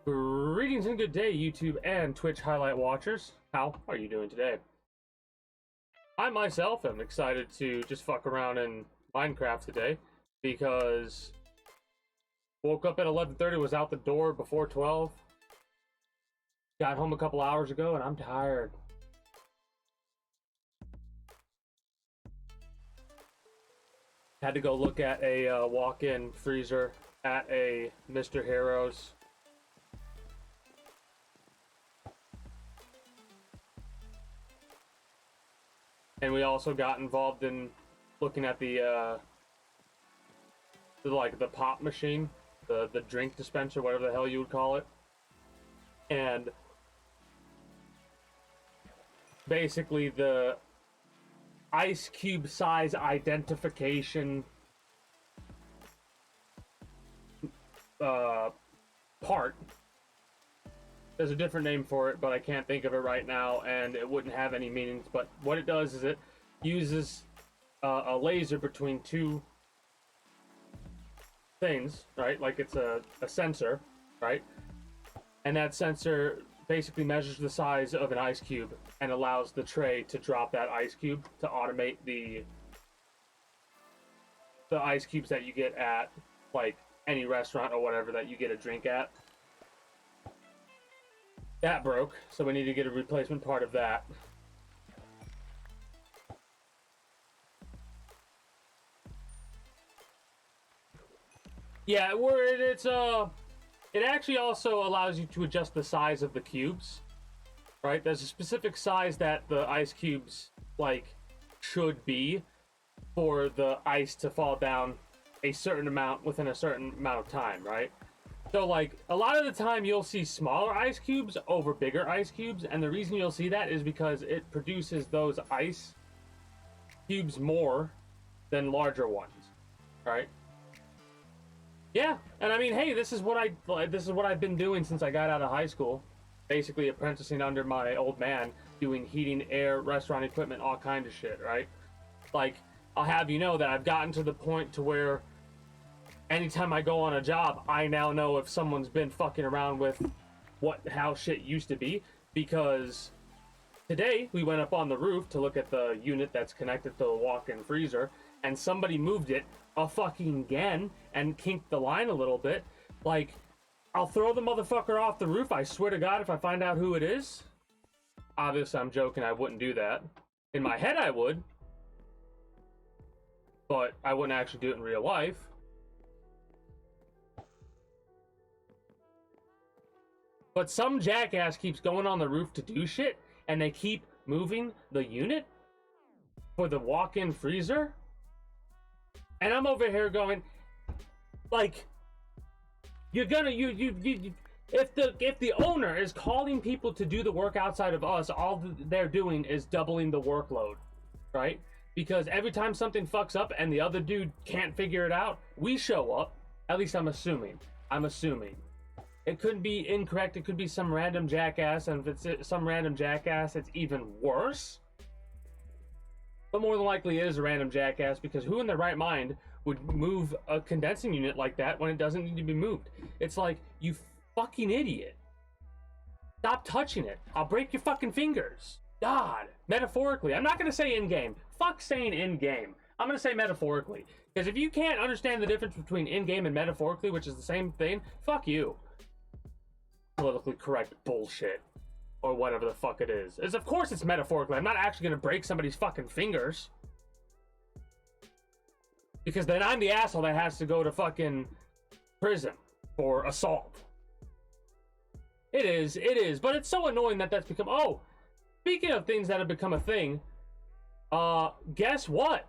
Greetings and good day, YouTube and Twitch highlight watchers. How are you doing today? I myself am excited to just fuck around in Minecraft today because woke up at 11:30, was out the door before 12. Got home a couple hours ago and I'm tired. Had to go look at a walk-in freezer at a Mr. Heroes. And we also got involved in looking at the pop machine, the drink dispenser, whatever the hell you would call it. And basically the ice cube size identification part. There's a different name for it, but I can't think of it right now, and it wouldn't have any meanings. But what it does is it uses a laser between two things, right? Like it's a sensor, right? And that sensor basically measures the size of an ice cube and allows the tray to drop that ice cube to automate the ice cubes that you get at, like, any restaurant or whatever that you get a drink at. That broke, so we need to get a replacement part of that. Yeah, it actually also allows you to adjust the size of the cubes, right? There's a specific size that the ice cubes, like, should be for the ice to fall down a certain amount within a certain amount of time, right? So, like, a lot of the time you'll see smaller ice cubes over bigger ice cubes, and the reason you'll see that is because it produces those ice cubes more than larger ones, right? Yeah, and I mean, hey, this is what I've been doing since I got out of high school, basically apprenticing under my old man, doing heating, air, restaurant equipment, all kind of shit, right? Like, I'll have you know that I've gotten to the point to where anytime I go on a job, I now know if someone's been fucking around with how shit used to be, because today we went up on the roof to look at the unit that's connected to the walk-in freezer, and somebody moved it a fucking again and kinked the line a little bit. Like, I'll throw the motherfucker off the roof, I swear to God, if I find out who it is. Obviously, I'm joking, I wouldn't do that. In my head, I would. But I wouldn't actually do it in real life. But some jackass keeps going on the roof to do shit, and they keep moving the unit for the walk-in freezer. And I'm over here going, like, you're gonna if the owner is calling people to do the work outside of us, all they're doing is doubling the workload, right? Because every time something fucks up and the other dude can't figure it out, we show up. At least I'm assuming. It could be incorrect. It could be some random jackass, and if it's some random jackass, it's even worse. But more than likely it is a random jackass, because who in their right mind would move a condensing unit like that when it doesn't need to be moved? It's like, you fucking idiot. Stop touching it. I'll break your fucking fingers. God. Metaphorically. I'm not going to say in-game. Fuck saying in-game. I'm going to say metaphorically. Because if you can't understand the difference between in-game and metaphorically, which is the same thing, fuck you. Politically correct bullshit. Or whatever the fuck it is. Of course it's metaphorically. I'm not actually going to break somebody's fucking fingers. Because then I'm the asshole that has to go to fucking prison for assault. It is. But it's so annoying that that's become... Oh, speaking of things that have become a thing, guess what?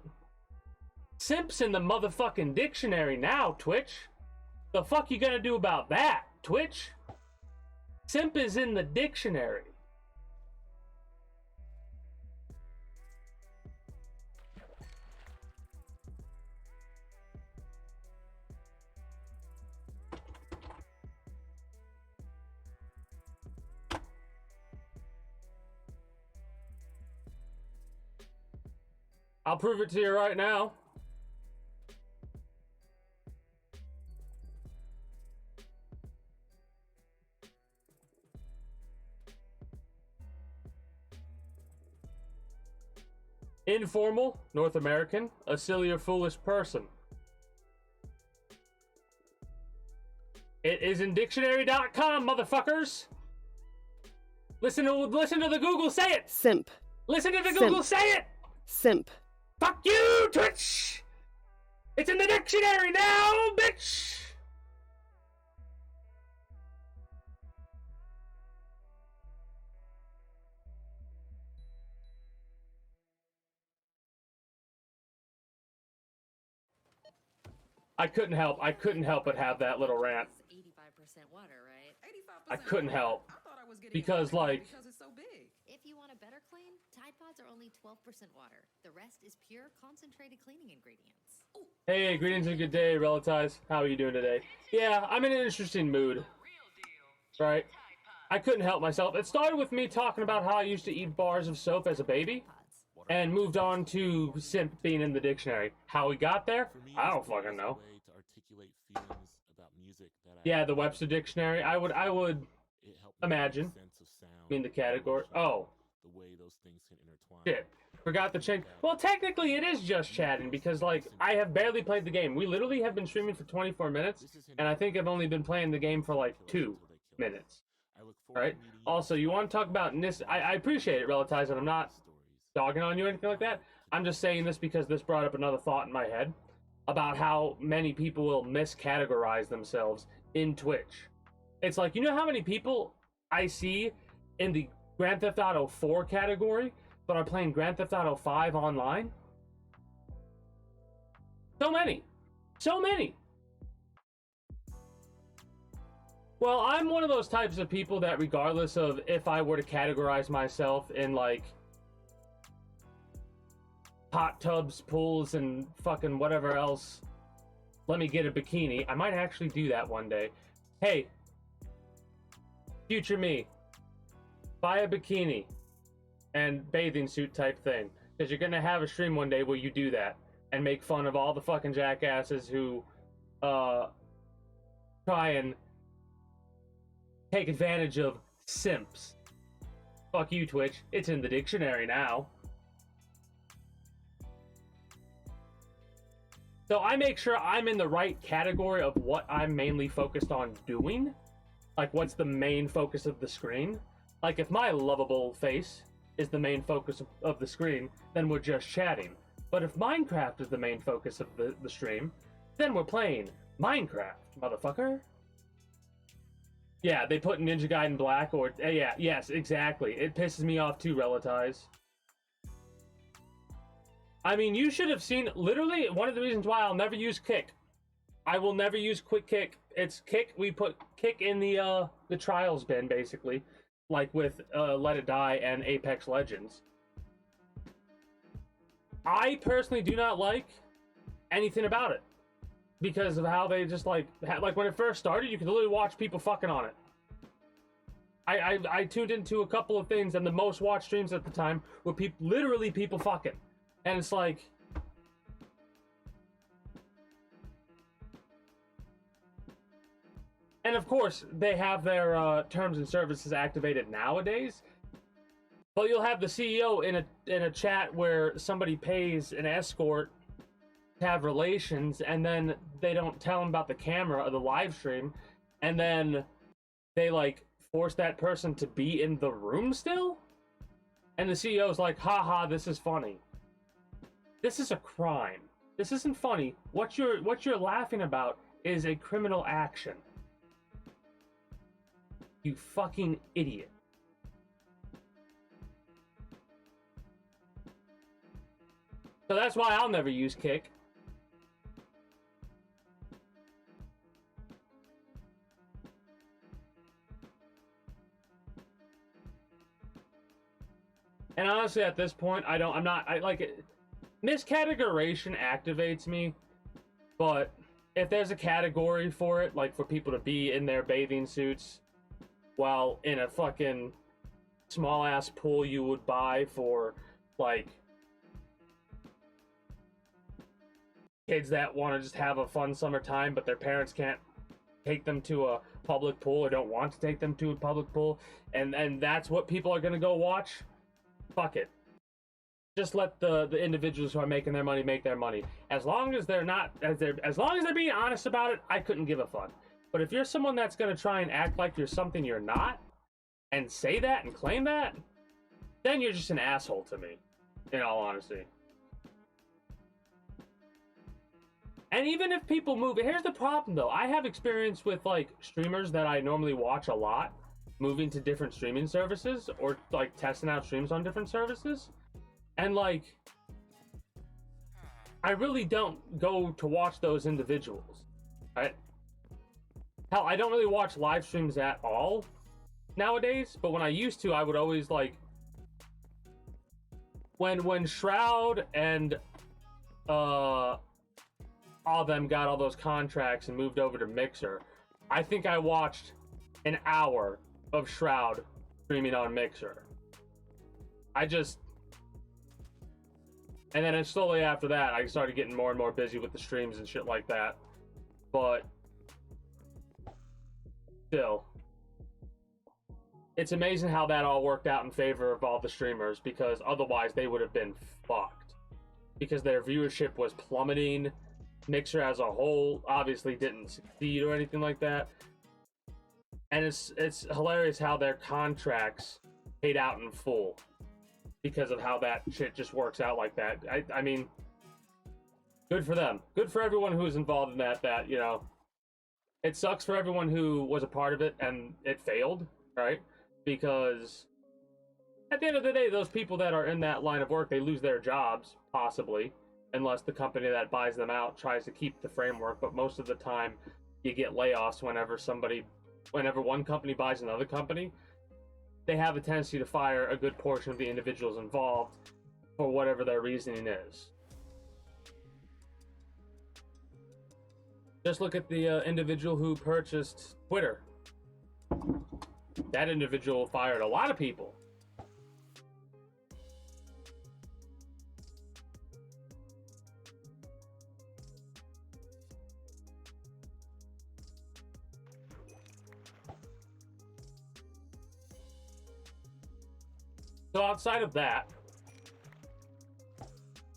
Simp's in the motherfucking dictionary now, Twitch. The fuck you gonna do about that, Twitch? Simp is in the dictionary. I'll prove it to you right now. Informal, North American, a silly or foolish person. It is in dictionary.com, motherfuckers. Listen to the Google say it. Simp. Listen to the Simp. Google say it. Simp. Fuck you, Twitch. It's in the dictionary now, bitch. I couldn't help but have that little rant. 85% water, right? 85% I couldn't help. I thought I was getting Because, like, because it's so big. If you want a better clean, Tide Pods are only 12% water. The rest is pure, concentrated cleaning ingredients. Hey, greetings and good day, Relatives. How are you doing today? Yeah, I'm in an interesting mood. Right? I couldn't help myself. It started with me talking about how I used to eat bars of soap as a baby, Pods. and moved on to simp being in the dictionary. How we got there? I don't fucking know. Yeah, the Webster Dictionary. I would imagine. I mean the category. Oh. The way those things can intertwine. Shit. Forgot to change. Well, technically it is just chatting because, like, I have barely played the game. We literally have been streaming for 24 minutes, and I think I've only been playing the game for, like, 2 minutes. Right? Also, you want to talk about Nis... I appreciate it, Relatives, and I'm not dogging on you or anything like that. I'm just saying this because this brought up another thought in my head about how many people will miscategorize themselves in Twitch. It's like, you know how many people I see in the Grand Theft Auto 4 category but are playing Grand Theft Auto 5 online? So many. So many. Well, I'm one of those types of people that regardless of if I were to categorize myself in, like, hot tubs, pools, and fucking whatever else, let me get a bikini, I might actually do that one day. Hey, future me, buy a bikini and bathing suit type thing, because you're gonna have a stream one day where you do that and make fun of all the fucking jackasses who try and take advantage of simps. Fuck you, Twitch. It's in the dictionary now. So I make sure I'm in the right category of what I'm mainly focused on doing. Like, what's the main focus of the screen? Like, if my lovable face is the main focus of the screen, then we're just chatting. But if Minecraft is the main focus of the stream, then we're playing Minecraft, motherfucker. Yeah, they put Ninja Gaiden Black or... yeah, yes, exactly. It pisses me off too, Relatives. I mean, you should have seen... Literally, one of the reasons why I'll never use Kick. I will never use Quick Kick. It's Kick. We put Kick in the Trials bin, basically. Like with Let It Die and Apex Legends. I personally do not like anything about it. Because of how they just, like when it first started, you could literally watch people fucking on it. I tuned into a couple of things, and the most watched streams at the time were literally people fucking. And it's like... And of course, they have their terms and services activated nowadays. But you'll have the CEO in a chat where somebody pays an escort to have relations, and then they don't tell them about the camera or the live stream, and then they, like, force that person to be in the room still? And the CEO's like, haha, this is funny. This is a crime. This isn't funny. What you're laughing about is a criminal action. You fucking idiot. So that's why I'll never use Kick. And honestly, at this point, I like it. Miscategorization activates me, but if there's a category for it, like for people to be in their bathing suits while in a fucking small ass pool you would buy for, like, kids that want to just have a fun summertime, but their parents can't take them to a public pool or don't want to take them to a public pool, and that's what people are gonna go watch. Fuck it. just let the individuals who are making their money make their money. As long as they're not, as long as they're being honest about it, I couldn't give a fuck. But if you're someone that's gonna try and act like you're something you're not, and say that and claim that, then you're just an asshole to me, in all honesty. And even if people move, here's the problem though. I have experience with like streamers that I normally watch a lot, moving to different streaming services or like testing out streams on different services. And like, I really don't go to watch those individuals, right? Hell, I don't really watch live streams at all nowadays, but when I used to, I would always like, when Shroud and all of them got all those contracts and moved over to Mixer, I think I watched an hour of Shroud streaming on Mixer. And then slowly after that, I started getting more and more busy with the streams and shit like that. But still, it's amazing how that all worked out in favor of all the streamers, because otherwise they would have been fucked. Because their viewership was plummeting. Mixer as a whole obviously didn't succeed or anything like that. And it's hilarious how their contracts paid out in full because of how that shit just works out like that. I mean, good for them. Good for everyone who was involved in that, you know, it sucks for everyone who was a part of it and it failed, right? Because at the end of the day, those people that are in that line of work, they lose their jobs, possibly, unless the company that buys them out tries to keep the framework. But most of the time, you get layoffs whenever one company buys another company. They have a tendency to fire a good portion of the individuals involved for whatever their reasoning is. Just look at the individual who purchased Twitter. That individual fired a lot of people. So outside of that,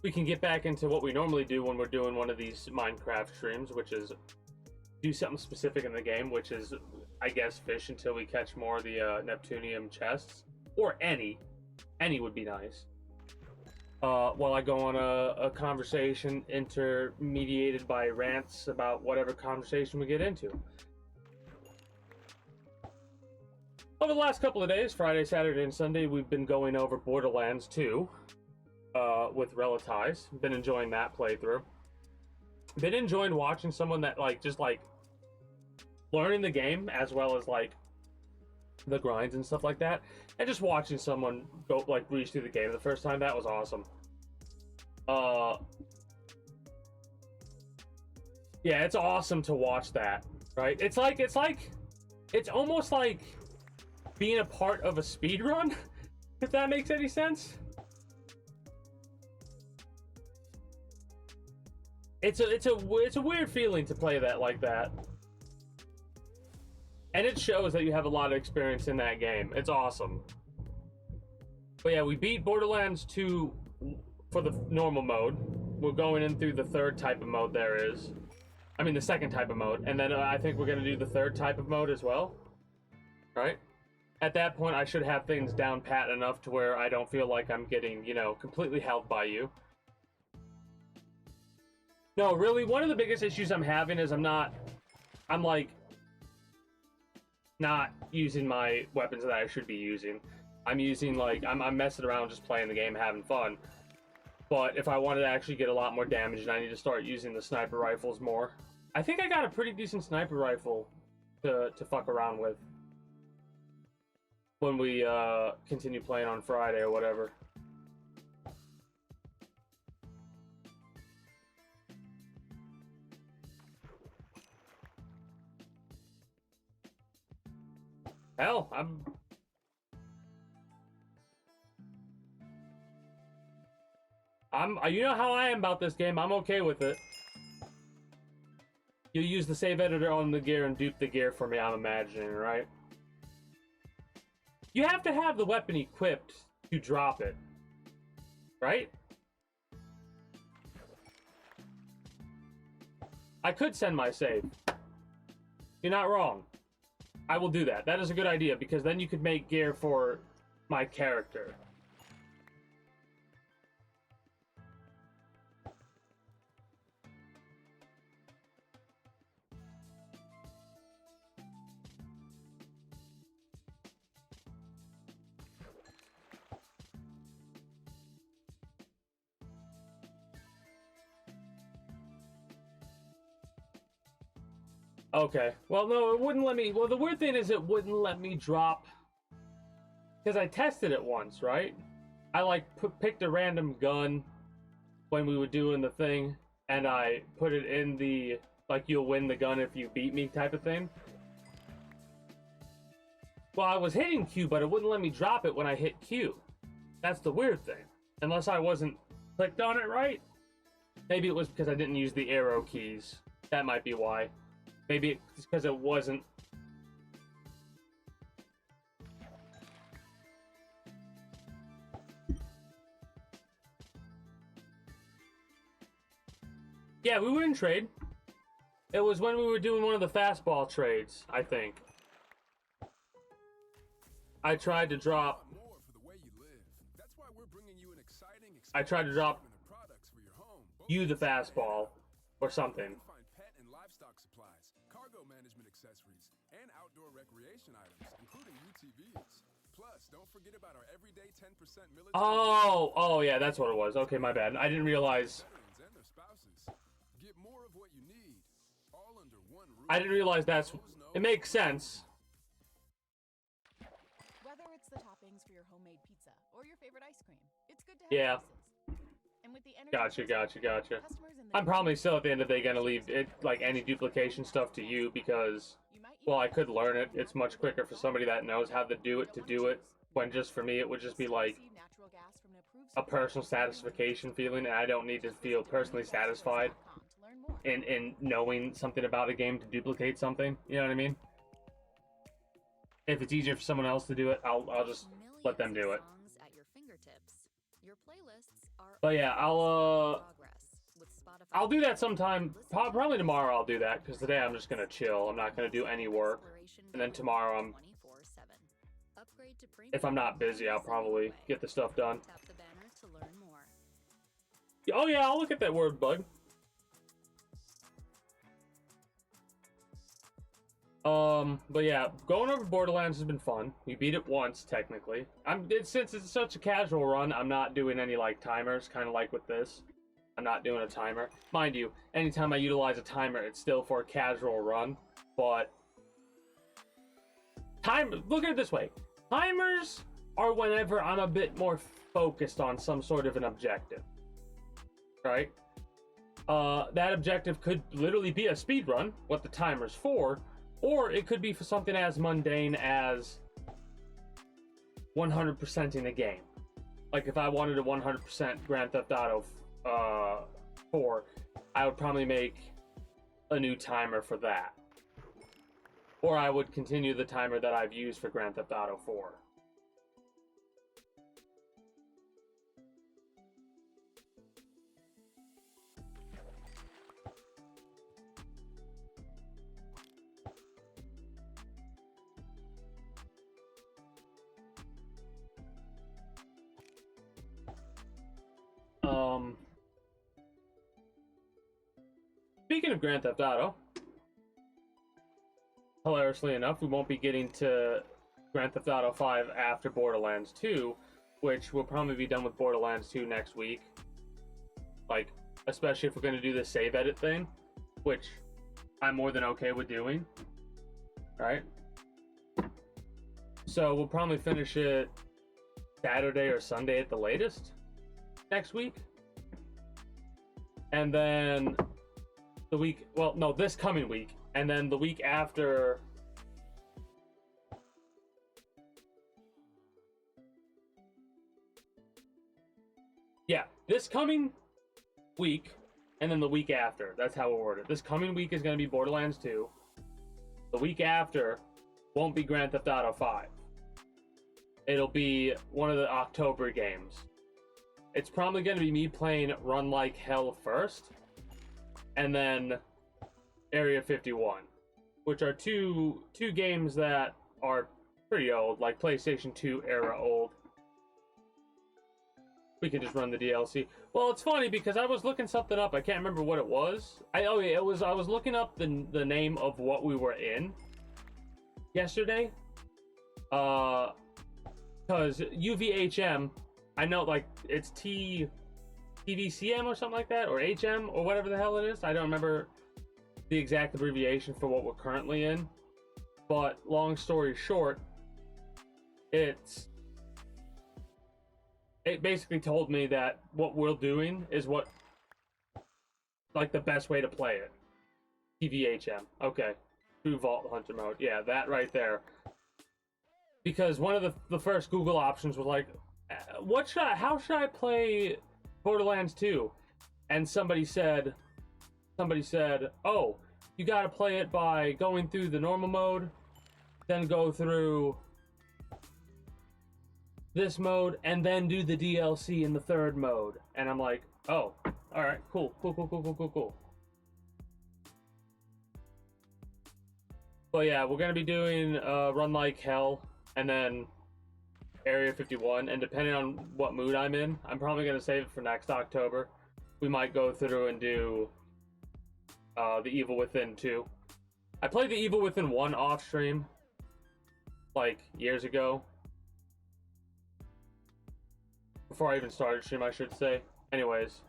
we can get back into what we normally do when we're doing one of these Minecraft streams, which is do something specific in the game, which is, I guess, fish until we catch more of the Neptunium chests. Or any. Any would be nice. While I go on a conversation intermediated by rants about whatever conversation we get into. Over the last couple of days, Friday, Saturday, and Sunday, we've been going over Borderlands 2 with Relatize. Been enjoying that playthrough. Been enjoying watching someone that just learning the game as well as the grinds and stuff like that, and just watching someone go breeze through the game the first time. That was awesome. Yeah, it's awesome to watch that. Right? It's almost like being a part of a speed run, if that makes any sense. It's a weird feeling to play that like that. And it shows that you have a lot of experience in that game. It's awesome. But yeah, we beat Borderlands 2 for the normal mode. We're going in through the third type of mode there is. I mean, the second type of mode. And then I think we're going to do the third type of mode as well. Right? At that point, I should have things down pat enough to where I don't feel like I'm getting, completely held by you. No, really, one of the biggest issues I'm having is I'm not using my weapons that I should be using. I'm using, I'm messing around just playing the game, having fun. But if I wanted to actually get a lot more damage, then I need to start using the sniper rifles more. I think I got a pretty decent sniper rifle to fuck around with when we continue playing on Friday or whatever. Hell, you know how I am about this game. I'm okay with it. You use the save editor on the gear and dupe the gear for me, I'm imagining, right? You have to have the weapon equipped to drop it. Right? I could send my save. You're not wrong. I will do that. That is a good idea, because then you could make gear for my character. Okay. Well, no, it wouldn't let me. Well, the weird thing is it wouldn't let me drop. Because I tested it once, right? I like picked a random gun when we were doing the thing, and I put it in the like you'll win the gun if you beat me type of thing. Well, I was hitting Q, but it wouldn't let me drop it when I hit Q. That's the weird thing. Unless I wasn't clicked on it right. Maybe it was because I didn't use the arrow keys. That might be why. Maybe it's because it wasn't. Yeah, we were in trade. It was when we were doing one of the fastball trades, I think. I tried to drop. I tried to drop you the fastball or something. Cargo management accessories and outdoor recreation items, including UTVs. Plus, don't forget about our everyday 10% military. Oh yeah, that's what it was. Okay, my bad. I didn't realize. Veterans and their spouses. Get more of what you need, all under one roof. I didn't realize that's. It makes sense. Whether it's the toppings for your homemade pizza or your favorite ice cream, it's good to have Yeah. choices. And with the energy Gotcha. customers in the I'm probably still at the end of the day gonna leave it like any duplication stuff to you because, you might well, I could learn it. It's much quicker for somebody that knows how to do it. When just for me, it would just be like receive natural gas from an approved a personal satisfaction feeling, and I don't need to feel personally satisfied to learn more. in knowing something about a game to duplicate something. You know what I mean? If it's easier for someone else to do it, I'll just let them do it. Songs at your fingertips. Your playlists are But yeah, progress with Spotify. I'll do that sometime. Probably tomorrow I'll do that, because today I'm just gonna chill. I'm not gonna do any work. And then tomorrow I'm, 24/7. Upgrade to if I'm not busy, I'll probably get the stuff done. Tap the banner to learn more. Oh yeah, I'll look at that word bug. But yeah, going over Borderlands has been fun. We beat it once, technically. Since it's such a casual run, I'm not doing any like timers, kind of like with this. I'm not doing a timer. Mind you, anytime I utilize a timer, it's still for a casual run. But look at it this way. Timers are whenever I'm a bit more focused on some sort of an objective. Right? That objective could literally be a speed run, what the timer's for, or it could be for something as mundane as 100%ing a game. Like if I wanted a 100% Grand Theft Auto 4, I would probably make a new timer for that. Or I would continue the timer that I've used for Grand Theft Auto 4. Speaking of Grand Theft Auto, hilariously enough, we won't be getting to Grand Theft Auto 5 after Borderlands 2, which will probably be done with Borderlands 2 next week. Like, especially if we're going to do the save edit thing, which I'm more than okay with doing. Right? So we'll probably finish it Saturday or Sunday at the latest next week. And then the week, well, no, this coming week. And then the week after, yeah, this coming week, and then the week after. That's how we'll word it. This coming week is going to be Borderlands 2. The week after won't be Grand Theft Auto 5. It'll be one of the October games. it's probably going to be me playing Run Like Hell first, and then Area 51, which are two games that are pretty old, like PlayStation 2 era old. We could just run the DLC. Well, it's funny because I was looking something up. I can't remember what it was. I was looking up the name of what we were in yesterday. Because UVHM, I know, like, it's TVCM or something like that, or HM or whatever the hell it is. I don't remember the exact abbreviation for what we're currently in. But long story short, it basically told me that what we're doing is what, like, the best way to play it. TVHM. Okay. True Vault Hunter mode. Yeah, that right there. Because one of the first Google options was like, how should I play Borderlands 2? And somebody said, oh, you gotta play it by going through the normal mode, then go through this mode, and then do the DLC in the third mode. And I'm like, oh, alright, cool. But yeah, we're gonna be doing Run Like Hell, and then Area 51, and depending on what mood I'm in, I'm probably gonna save it for next October. We might go through and do The Evil Within 2. I played The Evil Within 1 off stream, like, years ago. Before I even started stream, I should say. Anyways.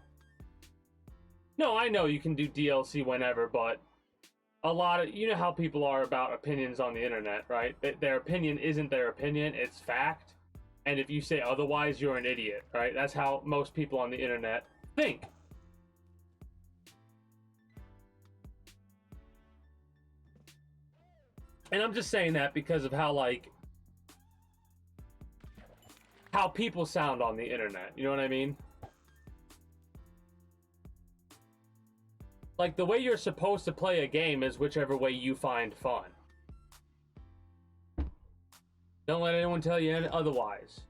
No, I know you can do DLC whenever, but a lot of, you know how people are about opinions on the internet, right? Their opinion isn't their opinion, it's fact. And if you say otherwise, you're an idiot, right? That's how most people on the internet think. And I'm just saying that because of how, like, how people sound on the internet, you know what I mean? Like, the way you're supposed to play a game is whichever way you find fun. Don't let anyone tell you otherwise.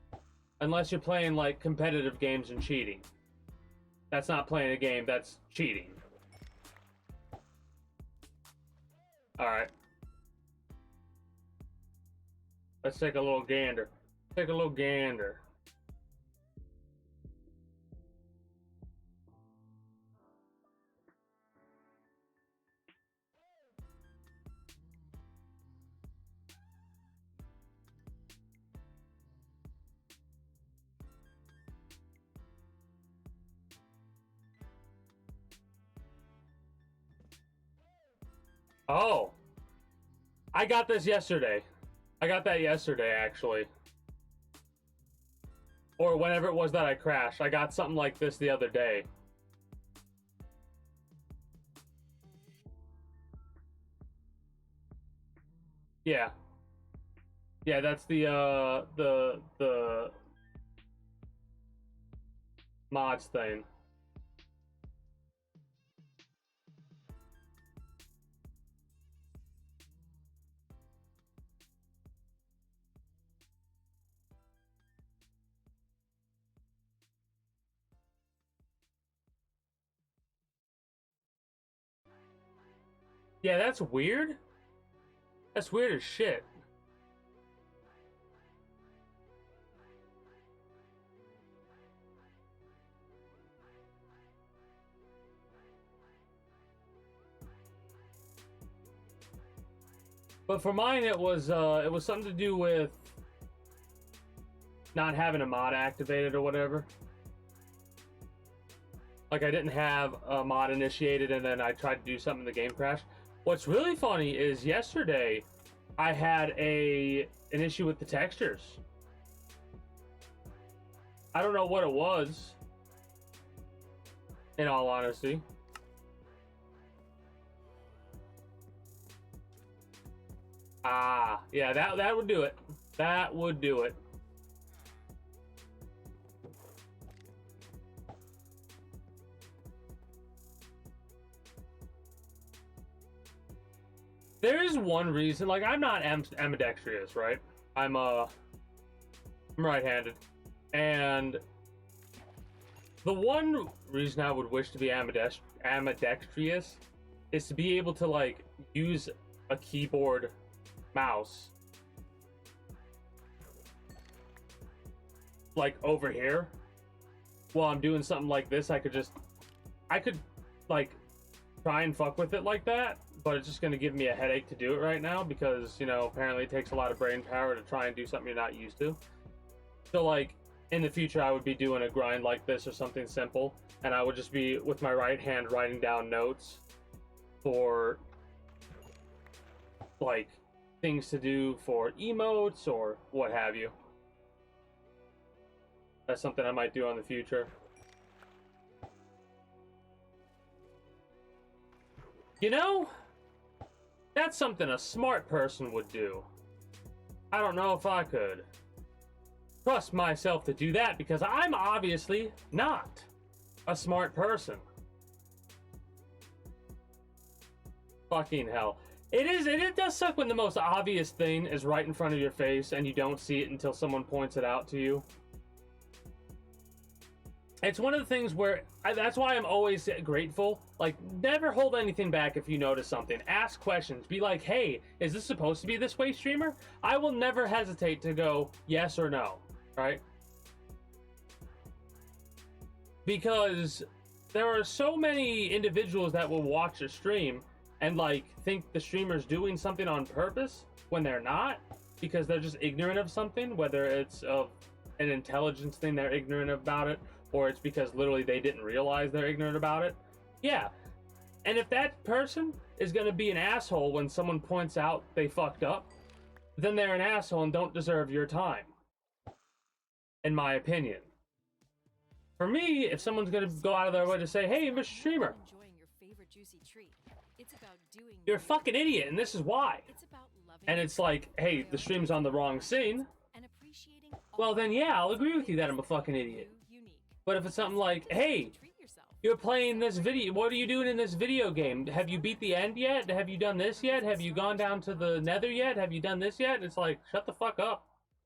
Unless you're playing, like, competitive games and cheating. That's not playing a game, that's cheating. Alright. Let's take a little gander. Take a little gander. Oh, I got this yesterday. I got that yesterday, actually. Or whenever it was that I crashed. I got something like this the other day. Yeah. Yeah, that's the mods thing. Yeah, that's weird. That's weird as shit. But for mine, it was something to do with not having a mod activated or whatever. Like, I didn't have a mod initiated, and then I tried to do something, the game crashed. What's really funny is yesterday I had an issue with the textures. I don't know what it was, in all honesty. Ah, yeah, that would do it. That would do it. There is one reason, like, I'm not ambidextrous, right? I'm right-handed, and The one reason I would wish to be ambidextrous is to be able to like use a keyboard mouse like over here while I'm doing something like this. I could like try and fuck with it like that, but it's just going to give me a headache to do it right now because, you know, apparently it takes a lot of brain power to try and do something you're not used to. So like in the future I would be doing a grind like this or something simple, and I would just be with my right hand writing down notes for like things to do for emotes or what have you. That's something I might do in the future. You know, that's something a smart person would do. I don't know if I could trust myself to do that because I'm obviously not a smart person. Fucking hell. It does suck when the most obvious thing is right in front of your face and you don't see it until someone points it out to you. It's one of the things where that's why I'm always grateful. Like, never hold anything back if you notice something. Ask questions. Be like, hey, is this supposed to be this way, streamer? I will never hesitate to go yes or no, right? Because there are so many individuals that will watch a stream and like think the streamer's doing something on purpose when they're not, because they're just ignorant of something, whether it's of an intelligence thing, they're ignorant about it, or it's because literally they didn't realize they're ignorant about it. Yeah. And if that person is going to be an asshole when someone points out they fucked up, then they're an asshole and don't deserve your time, in my opinion. For me, if someone's going to go out of their way to say, hey, Mr. Streamer, Enjoying your favorite juicy treat. It's about doing you're a fucking idiot, and this is why. It's about loving And it's like, hey, the stream's on the wrong scene. and appreciating Well, then yeah, I'll agree with you that I'm a fucking idiot. unique. But if it's something like, hey, Treat yourself. you're playing this video, what are you doing in this video game? Have you beat the end yet? Have you done this yet? Have you gone down to the nether yet? Have you done this yet? And it's like, shut the fuck up.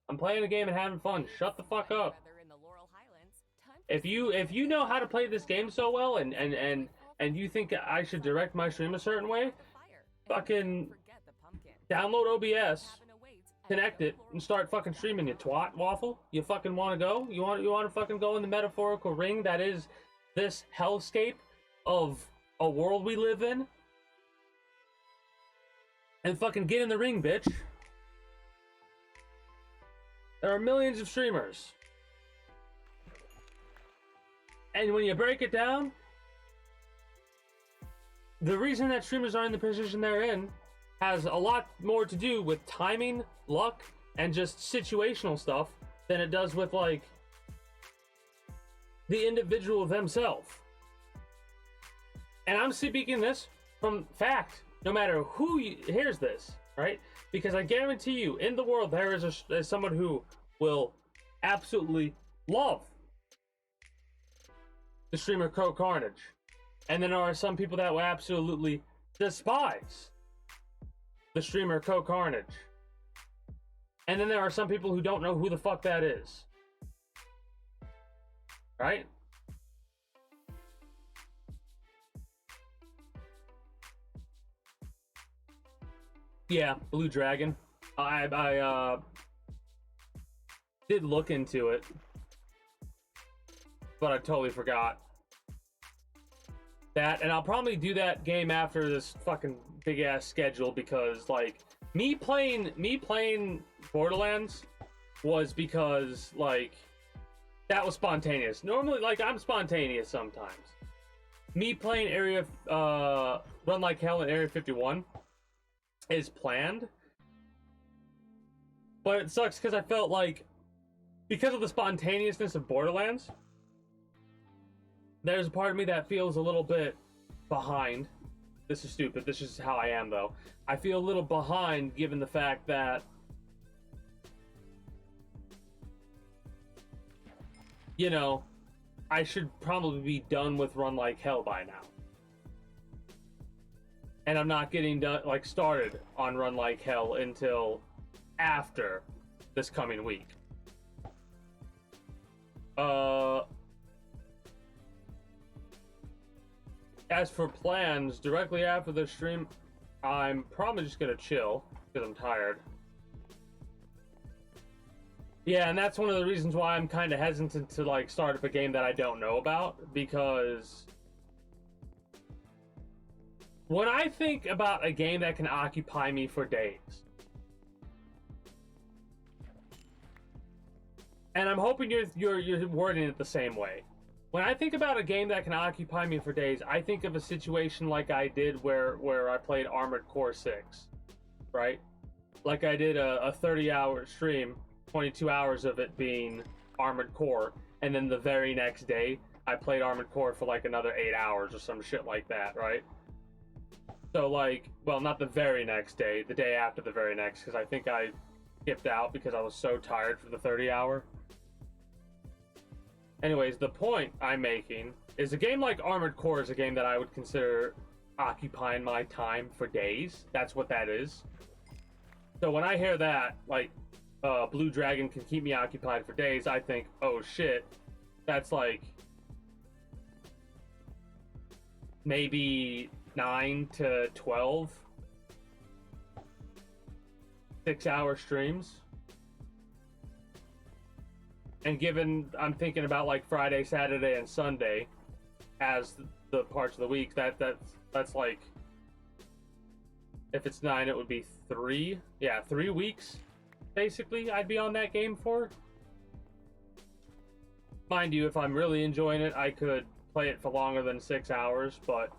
I'm playing a game and having fun. Shut the fuck up. Weather in the Laurel Highlands, time If you know how to play this game so well and you think I should direct my stream a certain way, fucking forget the pumpkin. download OBS, Cabin awaits at connect it, and start fucking streaming, you twat waffle. You fucking want to go? You want to fucking go in the metaphorical ring that is this hellscape of a world we live in? And fucking get in the ring, bitch. There are millions of streamers. And when you break it down, the reason that streamers are in the position they're in has a lot more to do with timing, luck, and just situational stuff than it does with, like, the individual themselves. And I'm speaking this from fact. No matter who hears this, right? Because I guarantee you, in the world, there's someone who will absolutely love the streamer Crow Carnage. And then there are some people that will absolutely despise the streamer Crow Carnage. And then there are some people who don't know who the fuck that is. Right? Yeah, Blue Dragon. I did look into it, but I totally forgot that. And I'll probably do that game after this fucking big ass schedule, because like me playing Borderlands was because like that was spontaneous. Normally, like, I'm spontaneous sometimes. Me playing Run Like Hell in Area 51 is planned, but it sucks because I felt like, because of the spontaneousness of Borderlands, there's a part of me that feels a little bit behind. This is stupid. This is how I am, though. I feel a little behind given the fact that, you know, I should probably be done with Run Like Hell by now. And I'm not getting done, like, started on Run Like Hell until after this coming week. as for plans, directly after the stream, I'm probably just gonna chill because I'm tired. Yeah, and that's one of the reasons why I'm kind of hesitant to like start up a game that I don't know about, because when I think about a game that can occupy me for days, and I'm hoping you're wording it the same way. When I think about a game that can occupy me for days, I think of a situation like I did where I played Armored Core 6, right? Like I did a 30-hour stream, 22 hours of it being Armored Core, and then the very next day I played Armored Core for like another 8 hours or some shit like that, right? So like, well, not the very next day, the day after the very next, because I think I skipped out because I was so tired for the 30-hour. Anyways, the point I'm making is a game like Armored Core is a game that I would consider occupying my time for days. That's what that is. So when I hear that, like, Blue Dragon can keep me occupied for days, I think, oh shit, that's like maybe 9 to 12 6-hour streams. And given I'm thinking about like Friday, Saturday, and Sunday as the parts of the week, that's like, if it's 9, it would be 3. Yeah, 3 weeks basically I'd be on that game for. Mind you, if I'm really enjoying it, I could play it for longer than 6 hours, but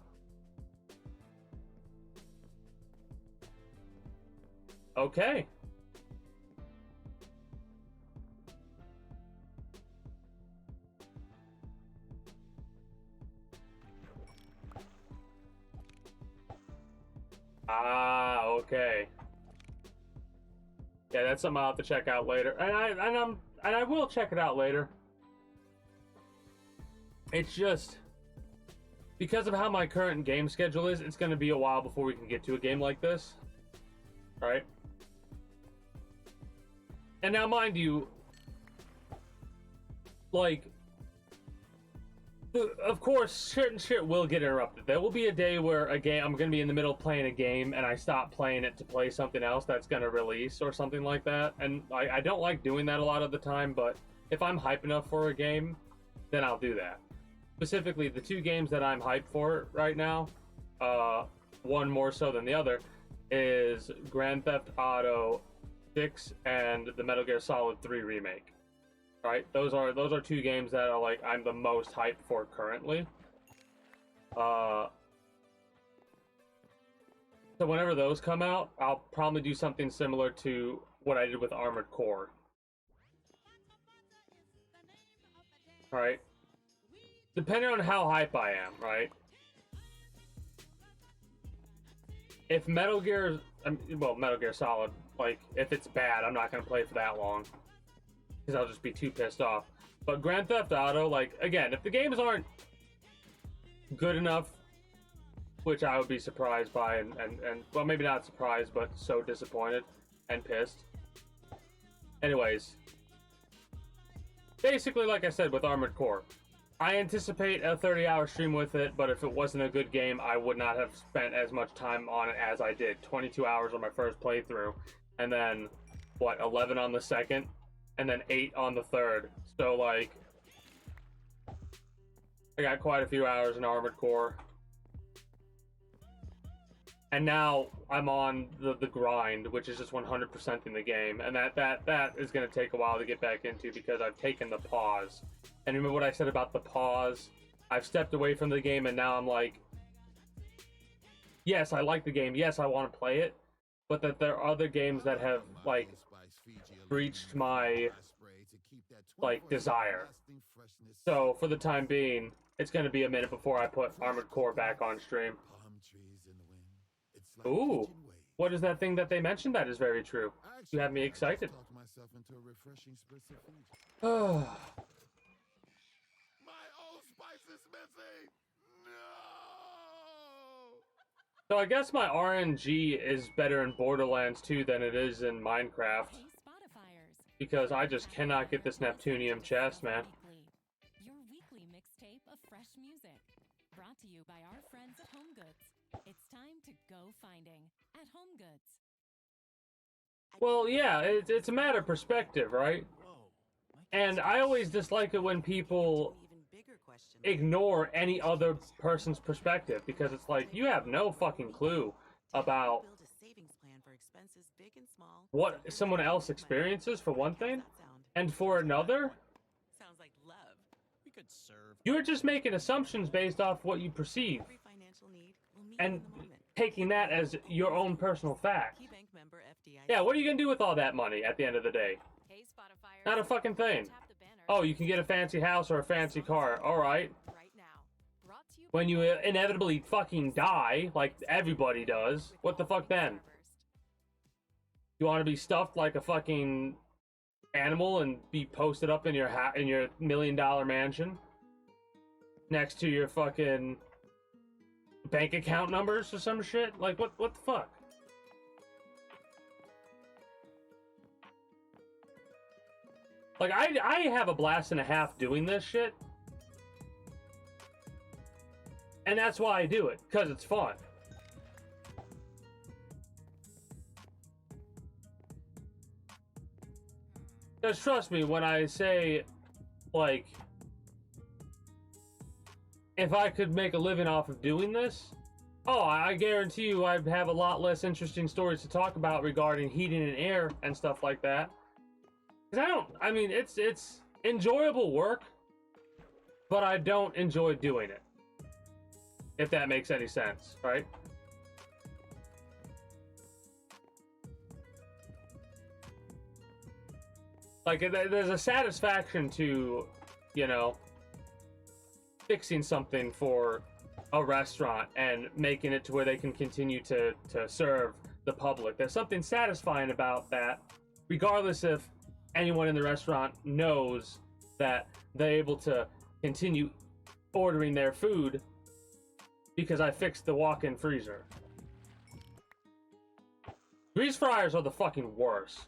okay. Ah, okay. Yeah, that's something I'll have to check out later, and I will check it out later. It's just because of how my current game schedule is, it's going to be a while before we can get to a game like this. All right. And now, mind you, like, of course, certain shit will get interrupted. There will be a day where a game, I'm going to be in the middle of playing a game and I stop playing it to play something else that's going to release or something like that. And I don't like doing that a lot of the time, but if I'm hype enough for a game, then I'll do that. Specifically, the 2 games that I'm hyped for right now, one more so than the other, is Grand Theft Auto 6 and the Metal Gear Solid 3 remake. Right, those are 2 games that are like I'm the most hyped for currently. So whenever those come out, I'll probably do something similar to what I did with Armored Core. Right, depending on how hype I am, right? If Metal Gear Solid, like if it's bad, I'm not gonna play for that long, because I'll just be too pissed off. But Grand Theft Auto, like, again, if the games aren't good enough, which I would be surprised by, and well, maybe not surprised, but so disappointed and pissed. Anyways, basically, like I said with Armored Core, I anticipate a 30-hour stream with it, but if it wasn't a good game, I would not have spent as much time on it as I did. 22 hours on my first playthrough, and then, what, 11 on the second? And then 8 on the third. So, like, I got quite a few hours in Armored Core. And now I'm on the grind, which is just 100% in the game. And that is going to take a while to get back into, because I've taken the pause. And remember what I said about the pause? I've stepped away from the game, and now I'm like, yes, I like the game. Yes, I want to play it. But that there are other games that have, like, breached my, like, desire. So for the time being, it's going to be a minute before I put Armored Core back on stream. Ooh, what is that thing that they mentioned that is very true? You have me excited. So I guess my RNG is better in Borderlands 2 than it is in Minecraft, because I just cannot get this Neptunium chest, man. Your weekly mixtape of fresh music, brought to to you by our friends at Home Goods. It's time to go finding at Home Goods. Well, yeah, it's a matter of perspective, right? And I always dislike it when people ignore any other person's perspective, because it's like, you have no fucking clue about what someone else experiences, for one thing, and for another, you're just making assumptions based off what you perceive and taking that as your own personal fact. Yeah, what are you gonna do with all that money at the end of the day? Not a fucking thing. Oh, you can get a fancy house or a fancy car. Alright. When you inevitably fucking die, like everybody does, what the fuck then? You want to be stuffed like a fucking animal and be posted up in your $1 million mansion next to your fucking bank account numbers or some shit? Like, what the fuck? Like, I have a blast and a half doing this shit. And that's why I do it, because it's fun. Because trust me, when I say, like, if I could make a living off of doing this, oh, I guarantee you I'd have a lot less interesting stories to talk about regarding heating and air and stuff like that. Because I mean, it's enjoyable work, but I don't enjoy doing it. If that makes any sense, right? Like, there's a satisfaction to, you know, fixing something for a restaurant and making it to where they can continue to serve the public. There's something satisfying about that, regardless if anyone in the restaurant knows that they're able to continue ordering their food because I fixed the walk-in freezer. Grease fryers are the fucking worst.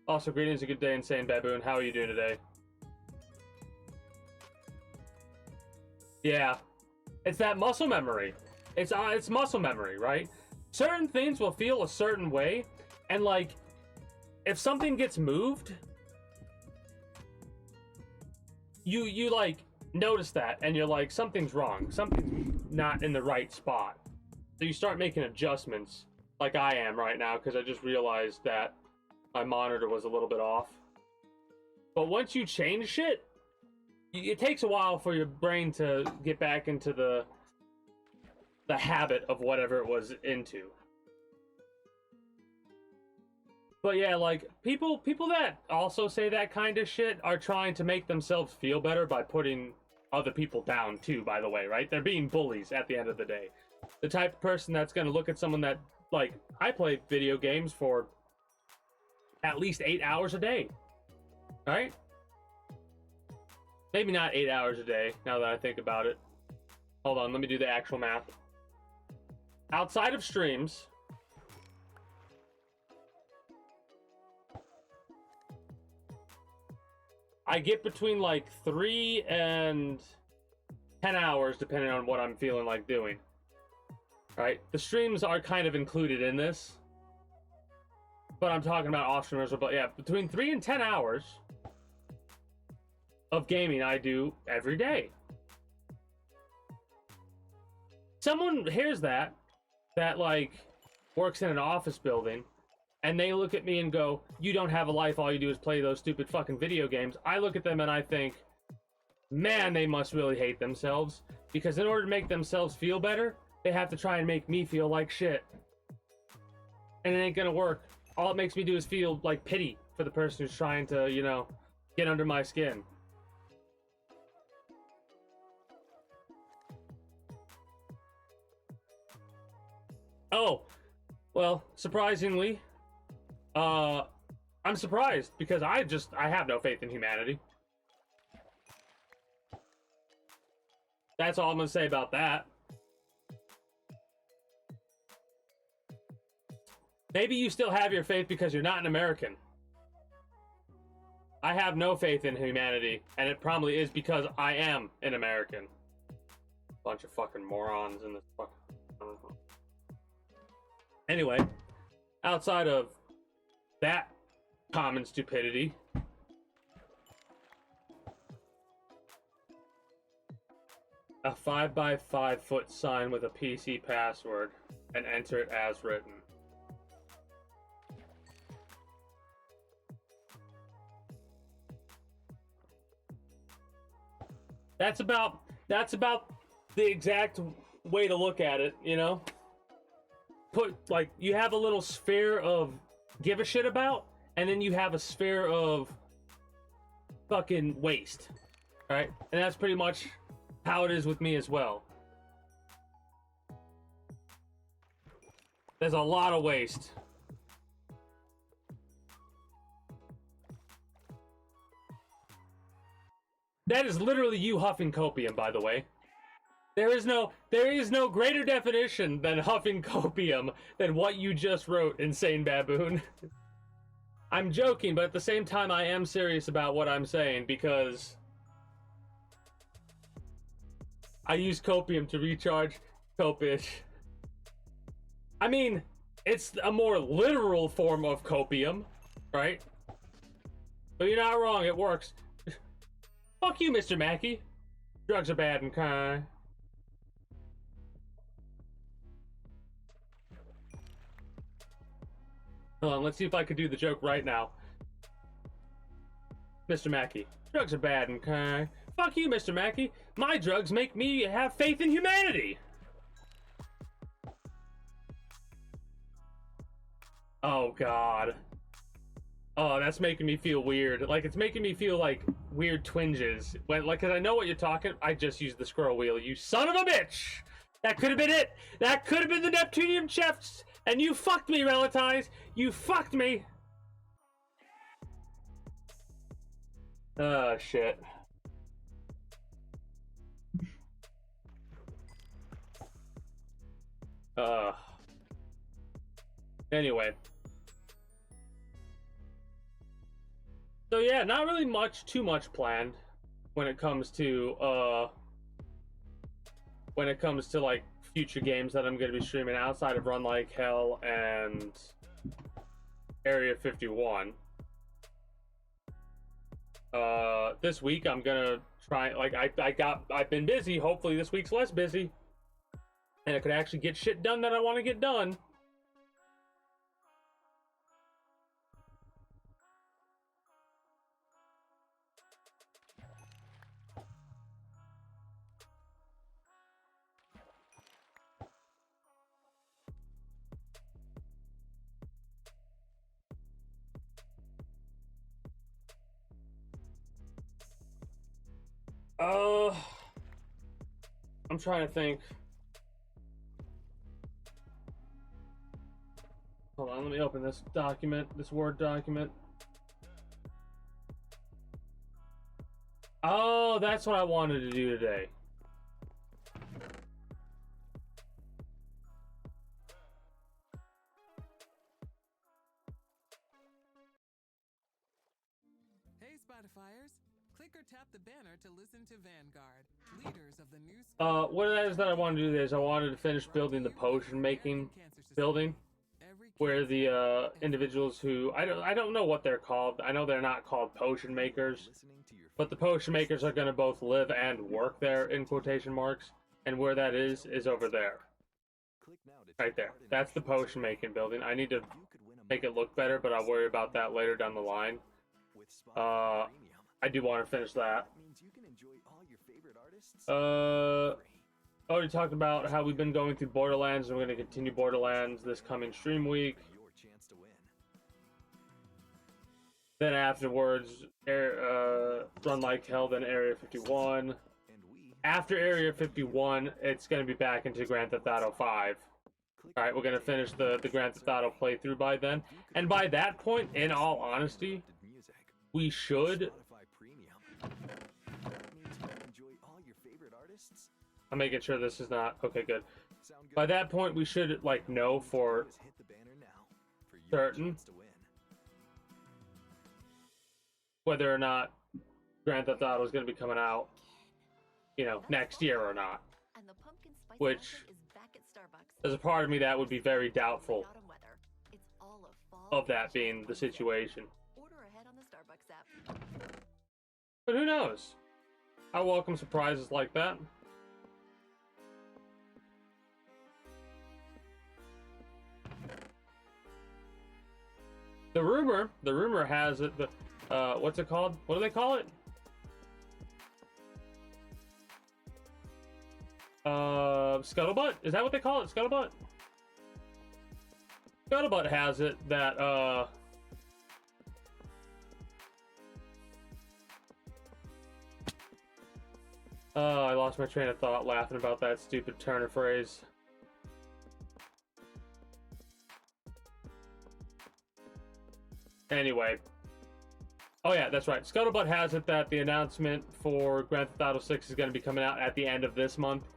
Also, greetings, a good day, Insane Baboon. How are you doing today? Yeah, it's that muscle memory. It's muscle memory, right? Certain things will feel a certain way, and like, if something gets moved, you like notice that, and you're like, something's wrong, something's not in the right spot. So you start making adjustments, like I am right now, because I just realized that my monitor was a little bit off. But once you change shit, it takes a while for your brain to get back into the habit of whatever it was into. But yeah, like, people that also say that kind of shit are trying to make themselves feel better by putting other people down too, by the way, right? They're being bullies at the end of the day. The type of person that's going to look at someone that, like, I play video games for at least 8 hours a day, right? Maybe not 8 hours a day, now that I think about it. Hold on, let me do the actual math. Outside of streams, I get between like 3 and 10 hours, depending on what I'm feeling like doing. Right? The streams are kind of included in this, but I'm talking about off streamers. But yeah, between 3 and 10 hours of gaming I do every day. Someone hears that like works in an office building, and they look at me and go, you don't have a life, all you do is play those stupid fucking video games. I look at them and I think, man, they must really hate themselves, because in order to make themselves feel better, they have to try and make me feel like shit. And it ain't gonna work. All it makes me do is feel like pity for the person who's trying to, you know, get under my skin. Oh, well, surprisingly, I'm surprised, because I have no faith in humanity. That's all I'm gonna say about that. Maybe you still have your faith because you're not an American. I have no faith in humanity, and it probably is because I am an American. Bunch of fucking morons in this fucking... Anyway, outside of that common stupidity, a 5x5 foot sign with a PC password and enter it as written. That's about the exact way to look at it, you know? Put, like, you have a little sphere of give a shit about, and then you have a sphere of fucking waste, right? And that's pretty much how it is with me as well. There's a lot of waste. That is literally you huffing copium, by the way. There is no greater definition than huffing copium than what you just wrote, Insane Baboon. I'm joking, but at the same time I am serious about what I'm saying because I use copium to recharge copish. I mean, it's a more literal form of copium, right? But you're not wrong, it works. Fuck you, Mr. Mackey. Drugs are bad and kind. Hold on, let's see if I could do the joke right now. Mr. Mackey, drugs are bad and kind. Fuck you, Mr. Mackey. My drugs make me have faith in humanity. Oh, God. Oh, that's making me feel weird. Like, it's making me feel like weird twinges. When, like, cause I know what you're talking. I just used the scroll wheel, you son of a bitch! That could have been it! That could have been the Neptunium chests! And you fucked me, Relatize! You fucked me! Oh, shit. Anyway. So yeah, not really too much planned when it comes to like future games that I'm going to be streaming outside of Run Like Hell and Area 51. This week I'm gonna try, like, I've been busy. Hopefully this week's less busy, and I could actually get shit done that I want to get done. I'm trying to think. Hold on, let me open this document, this Word document. Oh, that's what I wanted to do today. Hey, Spotifyers. Click or tap the banner to listen to Vanguard, leaders of the new What it is that I wanted to do is I wanted to finish building the potion making building, where the individuals who I don't know what they're called. I know they're not called potion makers, but the potion makers are going to both live and work there in quotation marks, and where that is over there, right there. That's the potion making building. I need to make it look better, but I'll worry about that later down the line. I do want to finish that. Already talked about how we've been going through Borderlands, and we're going to continue Borderlands this coming stream week. Then afterwards, Run Like Hell, then Area 51. After Area 51, it's going to be back into Grand Theft Auto 5. Alright, we're going to finish the Grand Theft Auto playthrough by then. And by that point, in all honesty, we should... I'm making sure this is not... Okay, good. By that point, we should, like, know for certain whether or not Grand Theft Auto is going to be coming out, you know, next year or not. And the pumpkin spice Which, latte is back at Starbucks. there's a part of me that would be very doubtful Autumn weather. It's all a fall of that fashion being the concept. situation. Order ahead on the Starbucks app. But who knows? I welcome surprises like that. The rumor has it, what's it called? What do they call it? Scuttlebutt? Is that what they call it? Scuttlebutt? Scuttlebutt has it that, I lost my train of thought laughing about that stupid turn of phrase. Anyway. Oh yeah, that's right. Scuttlebutt has it that the announcement for Grand Theft Auto 6 is going to be coming out at the end of this month.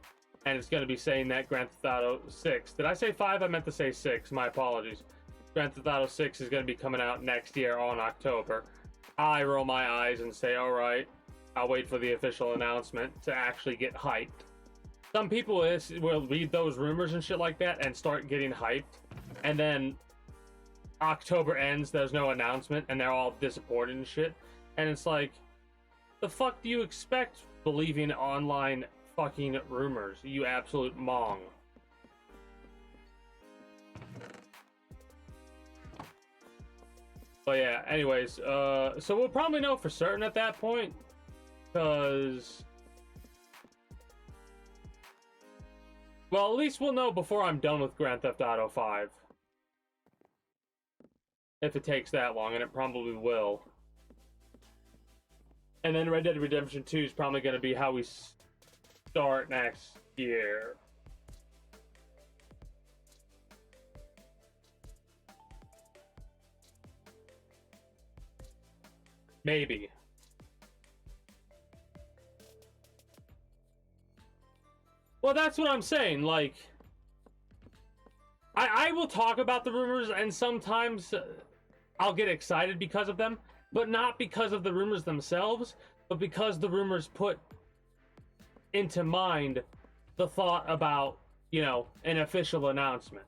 And it's going to be saying that Grand Theft Auto 6... Did I say 5? I meant to say 6. My apologies. Grand Theft Auto 6 is going to be coming out next year on October. I roll my eyes and say, alright, I'll wait for the official announcement to actually get hyped. Some people will read those rumors and shit like that and start getting hyped. And then October ends, there's no announcement, and they're all disappointed and shit. And it's like, the fuck do you expect believing online fucking rumors, you absolute mong? But yeah, anyways, so we'll probably know for certain at that point, because... Well, at least we'll know before I'm done with Grand Theft Auto 5. If it takes that long, and it probably will. And then Red Dead Redemption 2 is probably going to be how we start next year. Maybe. Well, that's what I'm saying, like... I will talk about the rumors, and sometimes I'll get excited because of them, but not because of the rumors themselves, but because the rumors put into mind the thought about, you know, an official announcement,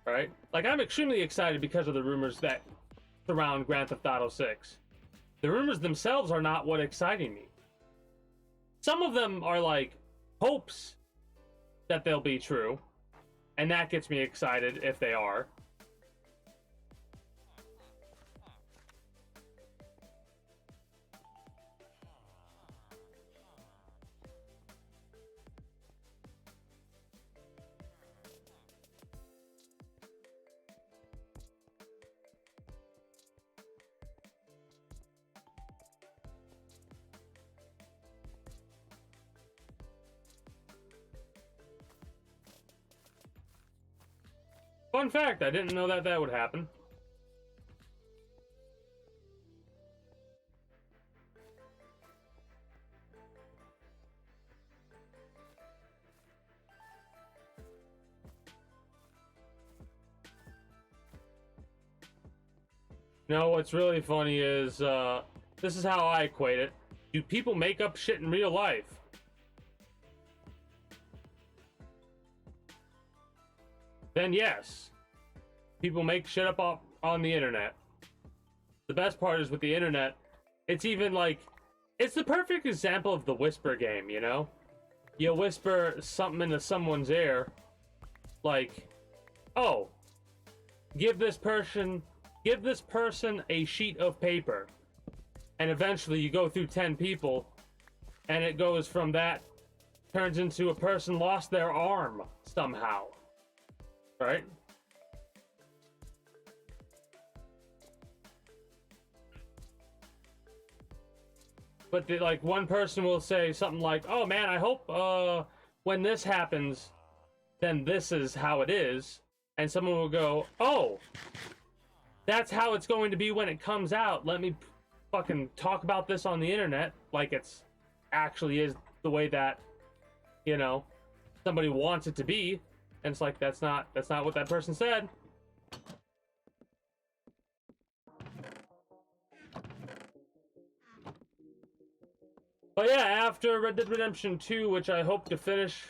right? Like, I'm extremely excited because of the rumors that surround Grand Theft Auto 6. The rumors themselves are not what exciting me. Some of them are, like, hopes that they'll be true, and that gets me excited if they are. Fun fact, I didn't know that would happen. You know, what's really funny is, this is how I equate it. Do people make up shit in real life? Then yes, people make shit up on the internet. The best part is with the internet, it's even like, it's the perfect example of the whisper game, you know? You whisper something into someone's ear, like, oh, give this person a sheet of paper. And eventually you go through 10 people, and it goes from that, turns into a person lost their arm somehow. Right? But like one person will say something like, "Oh man, I hope when this happens, then this is how it is," and someone will go, "Oh, that's how it's going to be when it comes out. Let me fucking talk about this on the internet like it's actually is the way that, you know, somebody wants it to be." And it's like, that's not what that person said. But yeah, after Red Dead Redemption 2, which I hope to finish...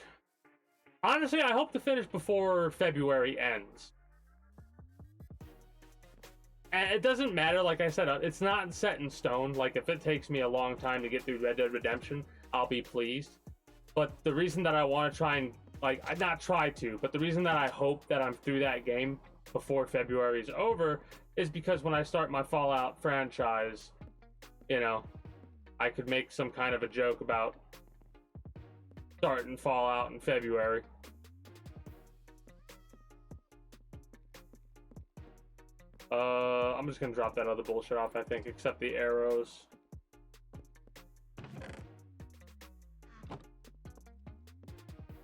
Honestly, I hope to finish before February ends. And it doesn't matter, like I said, it's not set in stone. Like, if it takes me a long time to get through Red Dead Redemption, I'll be pleased. But the reason that I want to try and, like, not try to, but the reason that I hope that I'm through that game before February is over is because when I start my Fallout franchise, you know, I could make some kind of a joke about starting Fallout in February. I'm just gonna drop that other bullshit off, I think, except the arrows.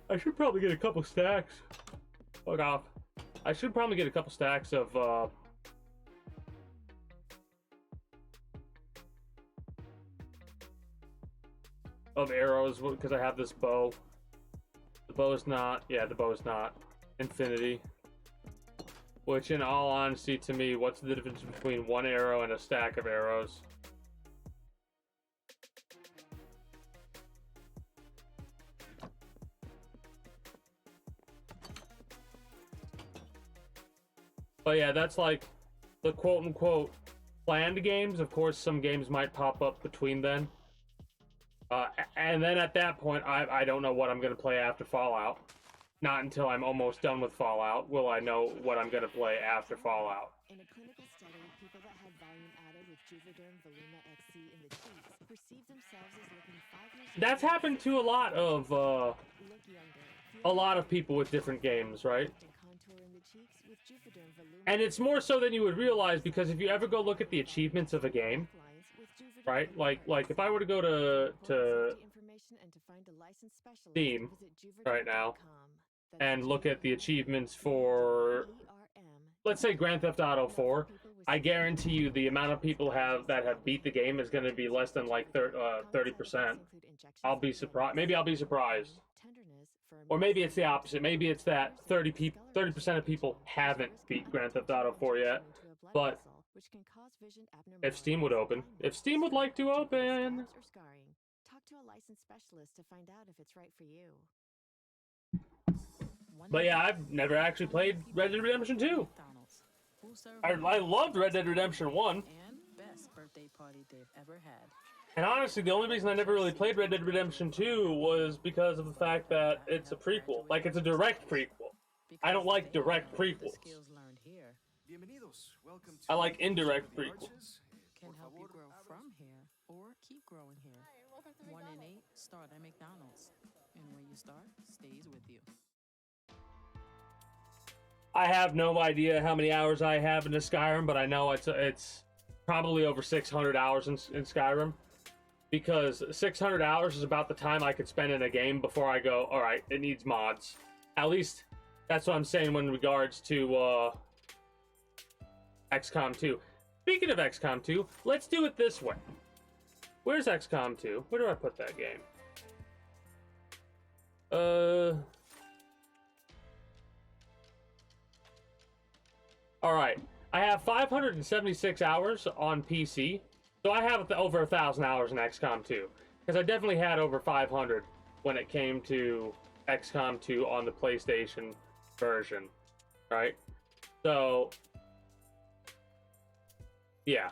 I should probably get a couple stacks. Fuck off. I should probably get a couple stacks of arrows because I have this bow. The bow is not, yeah, the bow is not infinity. Which, in all honesty, to me, what's the difference between one arrow and a stack of arrows? But yeah, that's like the quote-unquote planned games. Of course, some games might pop up between then. And then at that point, I don't know what I'm going to play after Fallout. Not until I'm almost done with Fallout will I know what I'm going to play after Fallout. In a clinical study, people that had Valium added with Juvederm Voluma XC in the cheeks perceived themselves as looking 5 years younger. That's happened to a lot of Look younger. a lot of people with different games, right? And contour in the cheeks with Juvederm Voluma. And it's more so than you would realize, because if you ever go look at the achievements of a game, right? Like if I were to go to Steam right now and look at the achievements for, let's say, Grand Theft Auto 4, I guarantee you the amount of people that have beat the game is going to be less than like 30%. I'll be surprised. Maybe I'll be surprised. Or maybe it's the opposite. Maybe it's that 30% of people haven't beat Grand Theft Auto 4 yet. But if Steam would open, if Steam would like to open, talk to a licensed specialist to find out if it's right for you. But yeah, I've never actually played Red Dead Redemption 2. I loved Red Dead Redemption 1. And best birthday party they've ever had. And honestly, the only reason I never really played Red Dead Redemption 2 was because of the fact that it's a prequel. Like, it's a direct prequel. I don't like direct prequels. I like indirect prequels. Can help you grow from here or keep growing here. 1 in 8 start at McDonald's. And where you start stays with you. I have no idea how many hours I have into Skyrim, but I know it's probably over 600 hours in Skyrim. Because 600 hours is about the time I could spend in a game before I go, alright, it needs mods. At least, that's what I'm saying in regards to XCOM 2. Speaking of XCOM 2, let's do it this way. Where's XCOM 2? Where do I put that game? Alright, I have 576 hours on PC, so I have over 1,000 hours in XCOM 2. Because I definitely had over 500 when it came to XCOM 2 on the PlayStation version, right? So, yeah.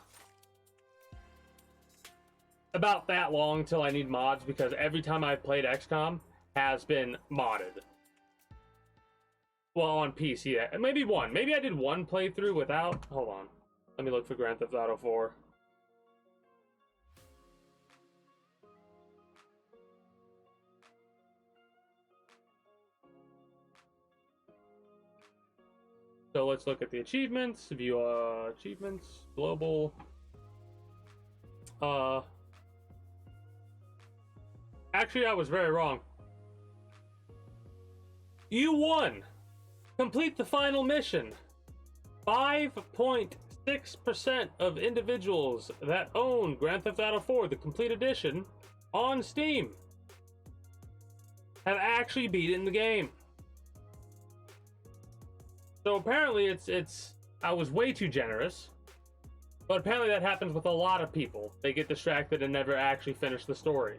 About that long till I need mods, because every time I've played XCOM has been modded. Well, on PC, maybe one. Maybe I did one playthrough without. Hold on. Let me look for Grand Theft Auto 4. So let's look at the achievements. View achievements, global. Actually, I was very wrong. You won! Complete the final mission. 5.6% of individuals that own Grand Theft Auto 4, the complete edition, on Steam, have actually beaten the game. So apparently it's I was way too generous, but apparently that happens with a lot of people. They get distracted and never actually finish the story.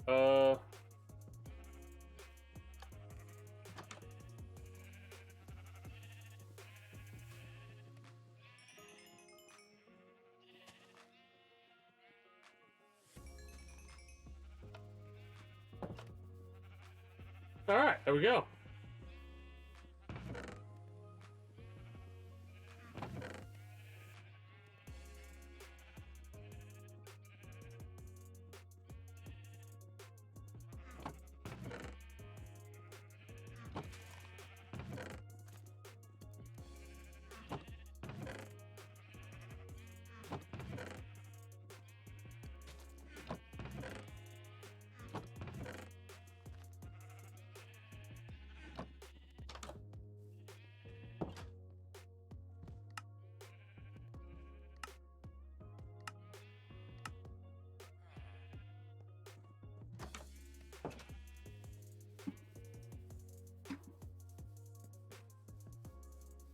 Uh. All right, there we go.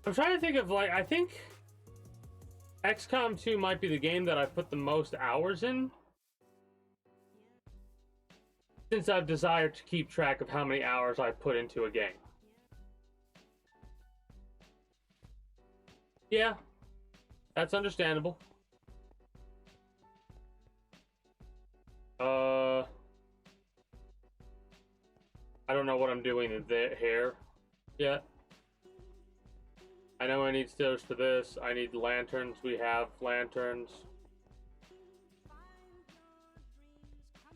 I'm trying to think of, like, I think XCOM 2 might be the game that I put the most hours in, since I've desired to keep track of how many hours I put into a game. Yeah, that's understandable. I don't know what I'm doing in here yet. I know I need stairs for this. I need lanterns. We have lanterns.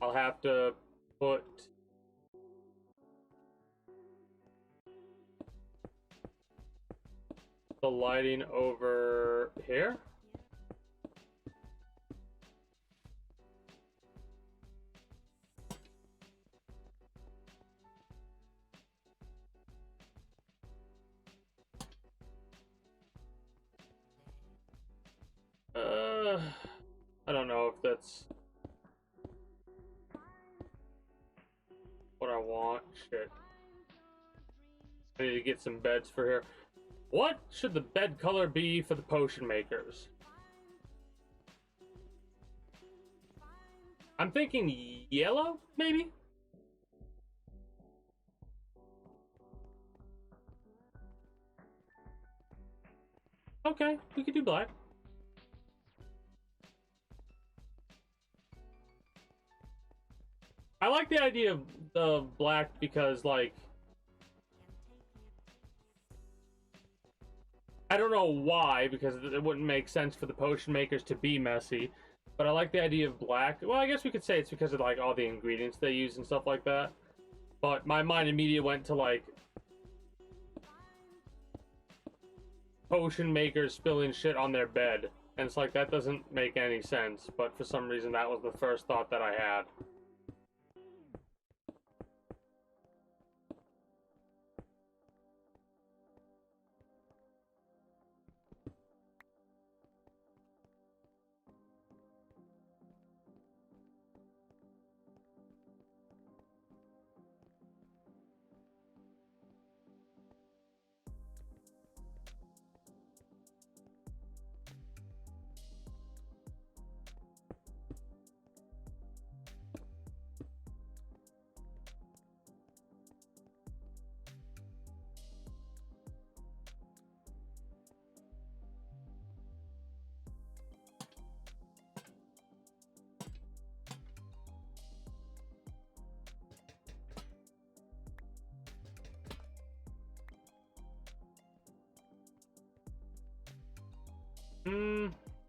I'll have to put the lighting over here. I don't know if that's what I want. Shit. I need to get some beds for here. What should the bed color be for the potion makers? I'm thinking yellow, maybe? Okay, we could do black. I like the idea of the black because, like, I don't know why, because it wouldn't make sense for the potion makers to be messy, but I like the idea of black. Well, I guess we could say it's because of, like, all the ingredients they use and stuff like that. But my mind immediately went to, like, potion makers spilling shit on their bed. And it's like, that doesn't make any sense, but for some reason that was the first thought that I had.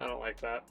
I don't like that.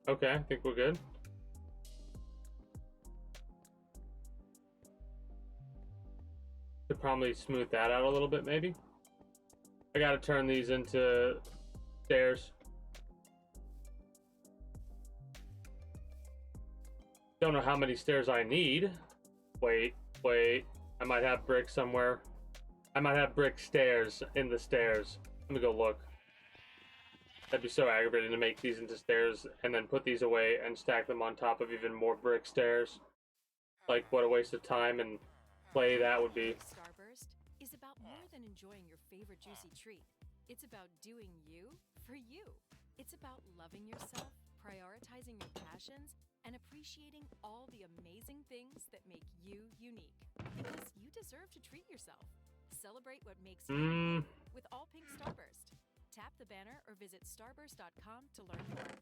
Okay, I think we're good. Could probably smooth that out a little bit, maybe. I gotta turn these into stairs. Don't know how many stairs I need. Wait. I might have brick somewhere. I might have brick stairs in the stairs. Let me go look. That'd be so aggravating to make these into stairs and then put these away and stack them on top of even more brick stairs. Like, what a waste of time and play that would be. Starburst is about more than enjoying your favorite juicy treat. It's about doing you for you. It's about loving yourself, prioritizing your passions, and appreciating all the amazing things that make you unique. Because you deserve to treat yourself. Celebrate what makes you you with all pink Starburst. Tap the banner or visit starburst.com to learn more.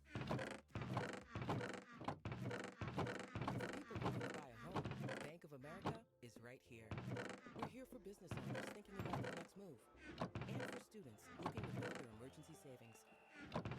For people looking to buy a home, Bank of America is right here. We're here for business owners thinking about their next move, and for students looking to build their emergency savings.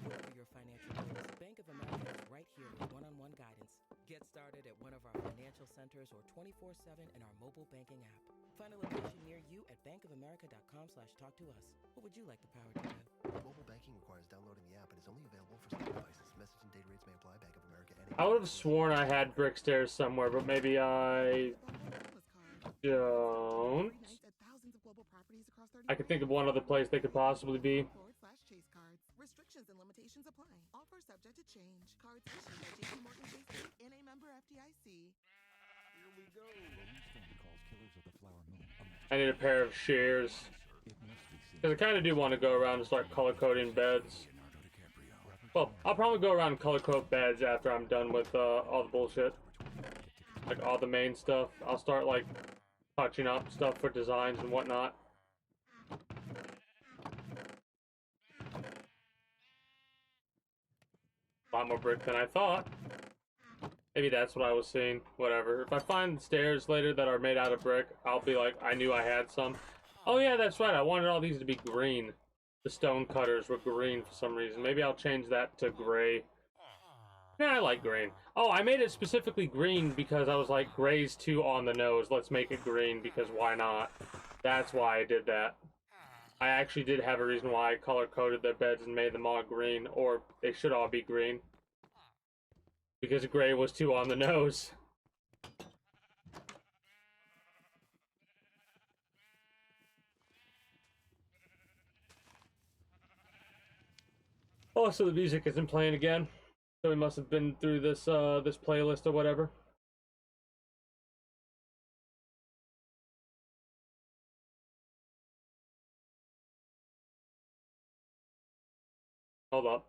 Whatever your financial goals, Bank of America is right here with one-on-one guidance. Get started at one of our financial centers or 24/7 in our mobile banking app. Find a location near you at bankofamerica.com/talktous. What would you like the power to do? Mobile banking requires downloading the app and is only available for some devices. Message and data rates may apply. Bank of America. I would have sworn I had brick stairs somewhere, but maybe I don't. I could think of one other place they could possibly be. /Chase cards. Restrictions and limitations apply. Offer subject to change. Cards issued by JP Morgan Chase Bank and a member FDIC. Here we go. I need a pair of shears. Because I kind of do want to go around and start color coding beds. Well, I'll probably go around and color code beds after I'm done with all the bullshit. Like all the main stuff. I'll start like touching up stuff for designs and whatnot. A lot more brick than I thought. Maybe that's what I was seeing. Whatever. If I find stairs later that are made out of brick, I'll be like, I knew I had some. Oh yeah, that's right. I wanted all these to be green. The stone cutters were green for some reason. Maybe I'll change that to gray. Yeah, I like green. Oh, I made it specifically green because I was like, gray's too on the nose. Let's make it green because why not? That's why I did that. I actually did have a reason why I color-coded their beds and made them all green, or they should all be green. Because gray was too on the nose. Also, the music isn't playing again, so we must have been through this this playlist or whatever. Hold up.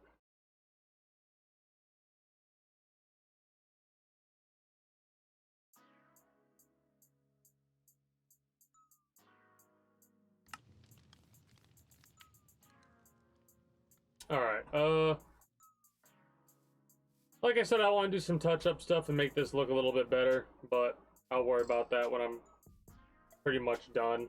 Alright, like I said, I want to do some touch-up stuff and make this look a little bit better, but I'll worry about that when I'm pretty much done.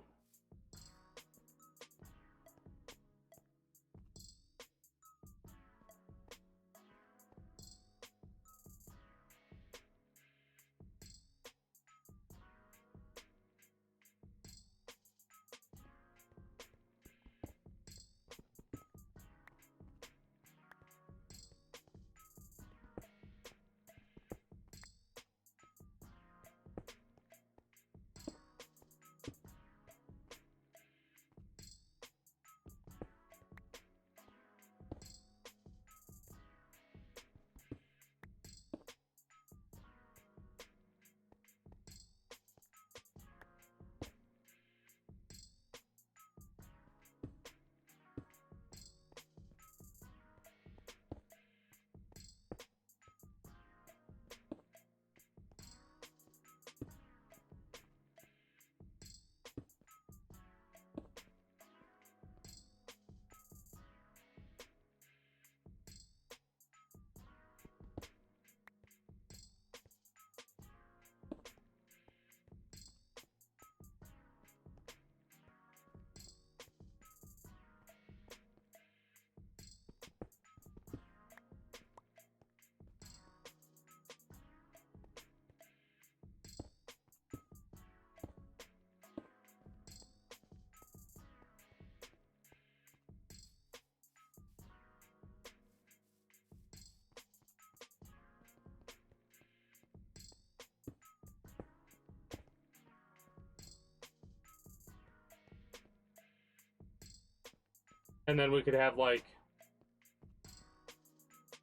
And then we could have like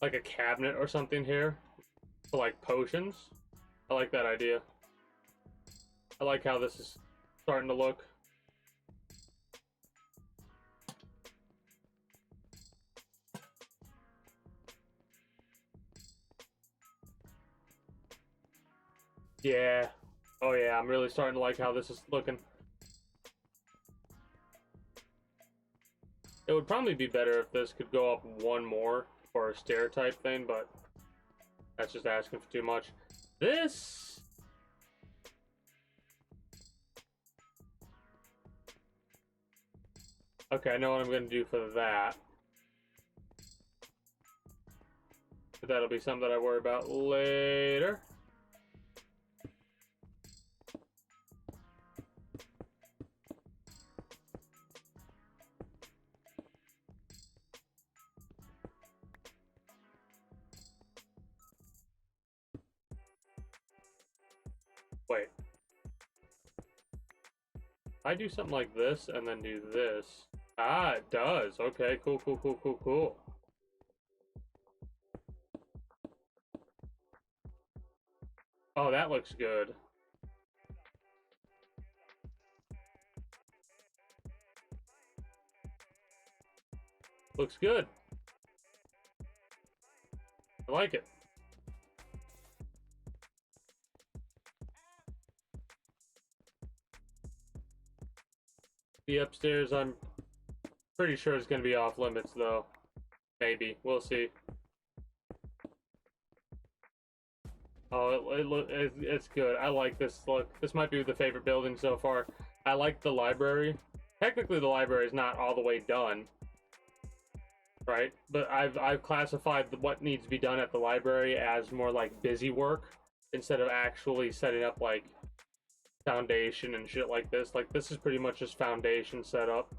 a cabinet or something here for like potions. I like that idea. I like how this is starting to look. Yeah. Oh yeah, I'm really starting to like how this is looking. It would probably be better if this could go up one more for a stair type thing, but that's just asking for too much. This... Okay, I know what I'm going to do for that. But that'll be something that I worry about later. Wait. I do something like this and then do this. Ah, it does. Okay, cool, cool, cool, cool, cool. Oh, that looks good. Looks good. I like it. The upstairs, I'm pretty sure it's going to be off limits, though. Maybe. We'll see. Oh, it's good. I like this look. This might be the favorite building so far. I like the library. Technically, the library is not all the way done, right? But I've classified what needs to be done at the library as more like busy work instead of actually setting up like foundation and shit like this. Like, this is pretty much just foundation setup.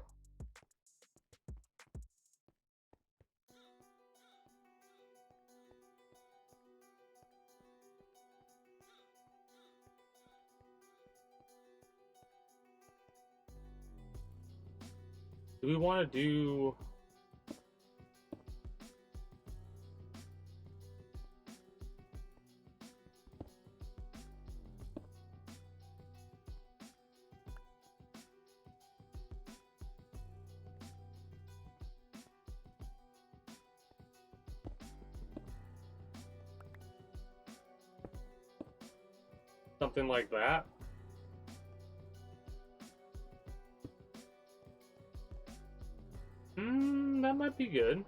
Do we want to do... something like that? That might be good.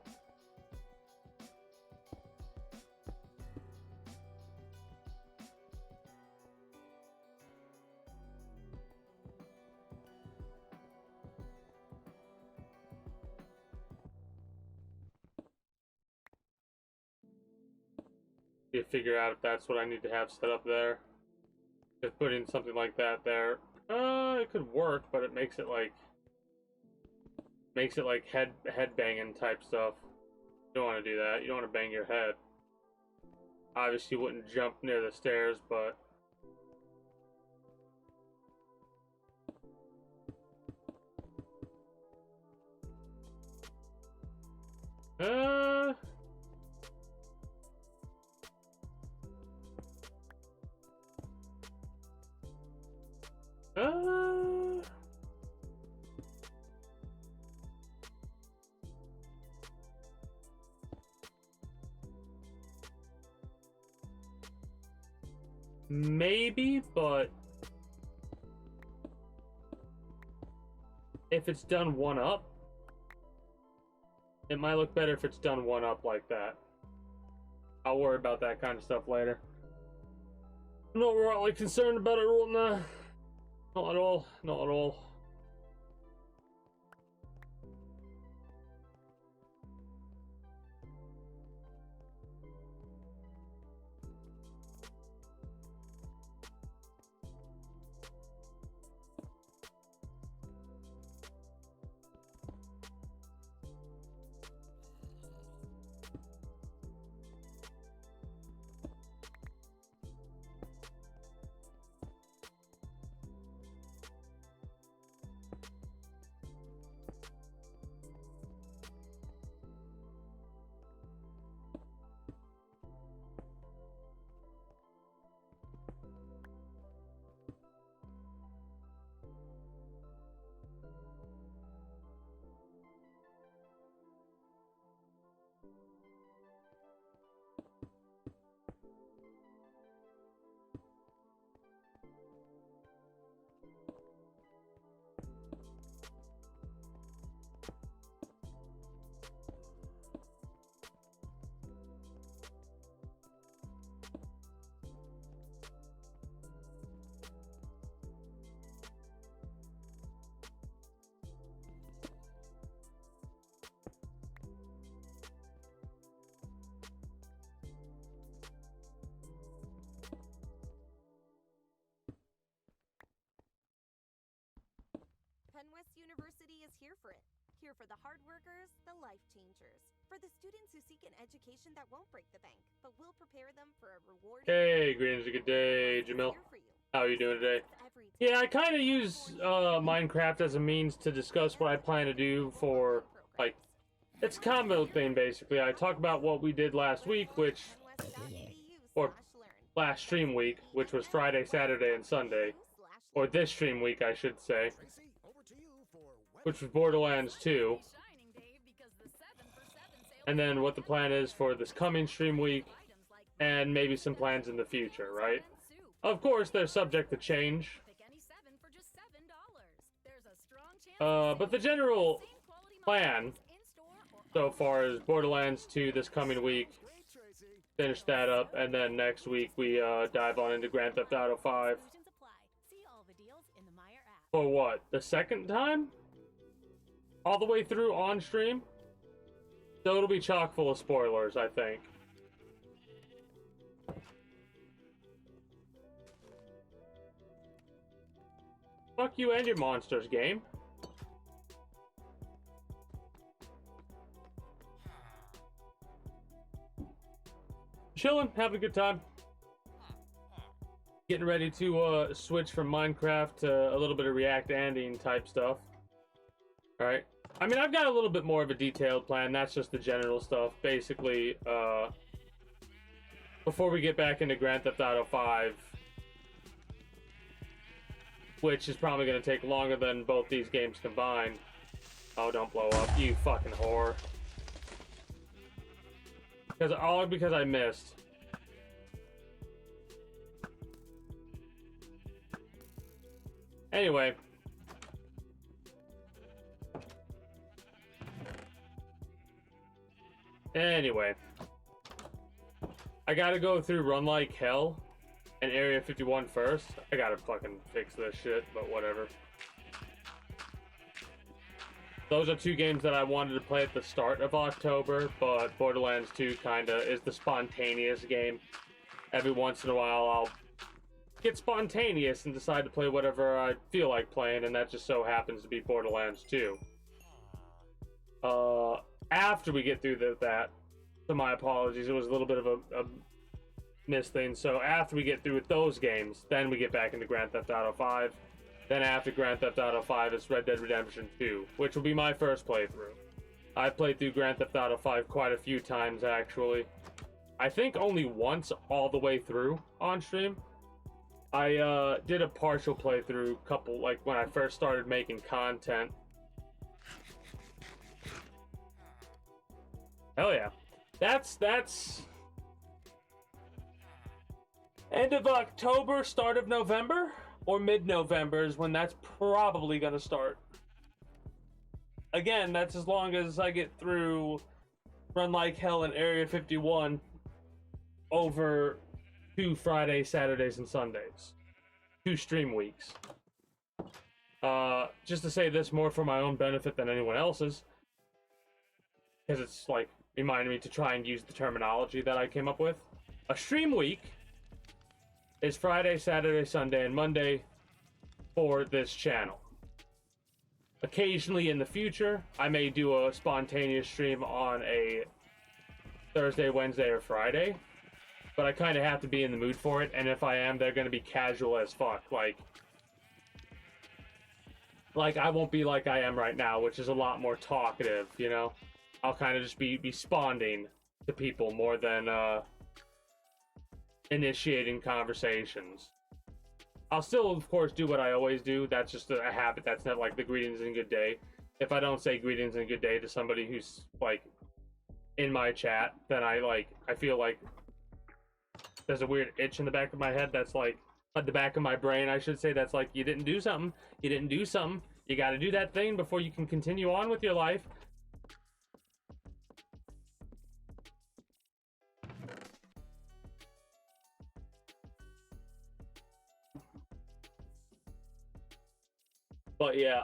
You figure out if that's what I need to have set up there. Just putting something like that there. It could work, but it makes it like head banging type stuff. You don't want to do that. You don't want to bang your head. Obviously, you wouldn't jump near the stairs, but maybe, but if it's done one up, it might look better if it's done one up like that. I'll worry about that kind of stuff later. I'm not really concerned about it right now. Not at all. Not at all. This university is here for it. Here for the hard workers, the life changers. For the students who seek an education that won't break the bank, but will prepare them for a rewarding... Hey, greetings, good day, Jamil. How are you doing today? Yeah, I kind of use Minecraft as a means to discuss what I plan to do for, like, it's a combo thing, basically. I talk about what we did last week, or last stream week, which was Friday, Saturday, and Sunday. Or this stream week, I should say. Which was Borderlands 2. And then what the plan is for this coming stream week, and maybe some plans in the future, right? Of course, they're subject to change. But the general plan so far is Borderlands 2 this coming week. Finish that up, and then next week we dive on into Grand Theft Auto 5. For what? The second time? All the way through on stream? So it'll be chock full of spoilers, I think. Fuck you and your monsters, game. Chillin', having a good time. Getting ready to switch from Minecraft to a little bit of React Ending type stuff. Alright. I mean, I've got a little bit more of a detailed plan. That's just the general stuff. Basically, before we get back into Grand Theft Auto 5, which is probably going to take longer than both these games combined. Oh, don't blow up, you fucking whore. Because I missed. Anyway. I gotta go through Run Like Hell and Area 51 first. I gotta fucking fix this shit, but whatever. Those are two games that I wanted to play at the start of October, but Borderlands 2 kinda is the spontaneous game. Every once in a while I'll get spontaneous and decide to play whatever I feel like playing, and that just so happens to be Borderlands 2. After we get through that, so my apologies, it was a little bit of a missed thing. So after we get through with those games, then we get back into Grand Theft Auto 5. Then after Grand Theft Auto 5 is Red Dead Redemption 2, which will be my first playthrough. I've played through Grand Theft Auto 5 quite a few times, actually. I think only once all the way through on stream. I did a partial playthrough like when I first started making content. Hell yeah. That's end of October, start of November, or mid-November is when that's probably gonna start. Again, that's as long as I get through Run Like Hell and Area 51 over 2 Fridays, Saturdays, and Sundays. 2 stream weeks. Just to say this more for my own benefit than anyone else's, because it's like reminding me to try and use the terminology that I came up with. A stream week is Friday, Saturday, Sunday, and Monday for this channel. Occasionally in the future, I may do a spontaneous stream on a Thursday, Wednesday, or Friday, but I kind of have to be in the mood for it, and if I am, they're going to be casual as fuck. Like I won't be like I am right now, which is a lot more talkative, you know? I'll kind of just be responding to people more than initiating conversations. I'll still, of course, do what I always do. That's just a habit. That's not like the greetings and good day. If I don't say greetings and good day to somebody who's like in my chat, then I feel like there's a weird itch in the back of my head that's like at the back of my brain, I should say, that's like, you didn't do something. You didn't do something. You got to do that thing before you can continue on with your life. But yeah,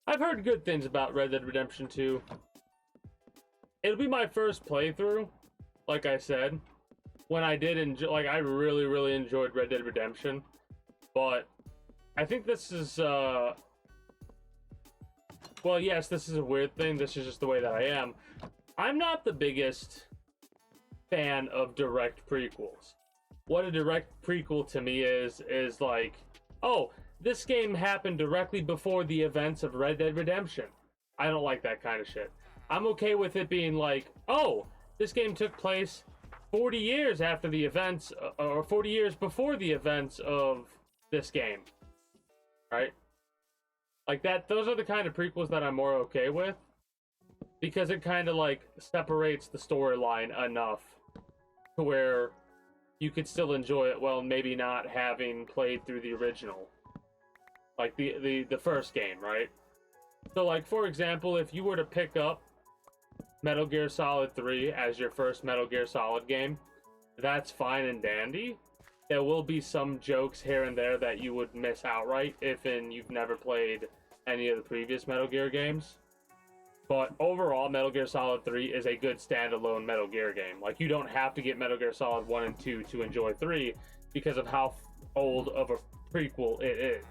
I've heard good things about Red Dead Redemption 2. It'll be my first playthrough, like I said. When I did enjoy, I really, really enjoyed Red Dead Redemption. But I think this is, well, yes, this is a weird thing. This is just the way that I am. I'm not the biggest fan of direct prequels. What a direct prequel to me is like, oh, this game happened directly before the events of Red Dead Redemption. I don't like that kind of shit. I'm okay with it being like, oh, this game took place 40 years after the events, or 40 years before the events of this game. Right? Like that, those are the kind of prequels that I'm more okay with. Because it kind of like separates the storyline enough to where you could still enjoy it while maybe not having played through the original. Like the first game, right? So like, for example, if you were to pick up Metal Gear Solid 3 as your first Metal Gear Solid game, that's fine and dandy. There will be some jokes here and there that you would miss outright if you've never played any of the previous Metal Gear games. But overall, Metal Gear Solid 3 is a good standalone Metal Gear game. Like, you don't have to get Metal Gear Solid 1 and 2 to enjoy 3 because of how old of a prequel it is.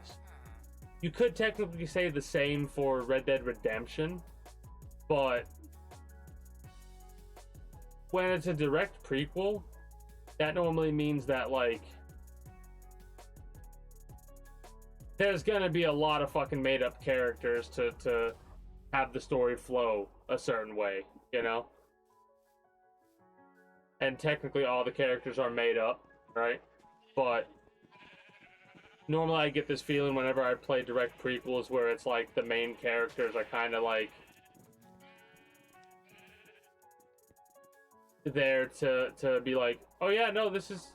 You could technically say the same for Red Dead Redemption, but when it's a direct prequel, that normally means that, like, there's gonna be a lot of fucking made-up characters to have the story flow a certain way, you know? And technically all the characters are made up, right? But normally I get this feeling whenever I play direct prequels where it's like the main characters are kind of like there to be like, oh yeah, no, this is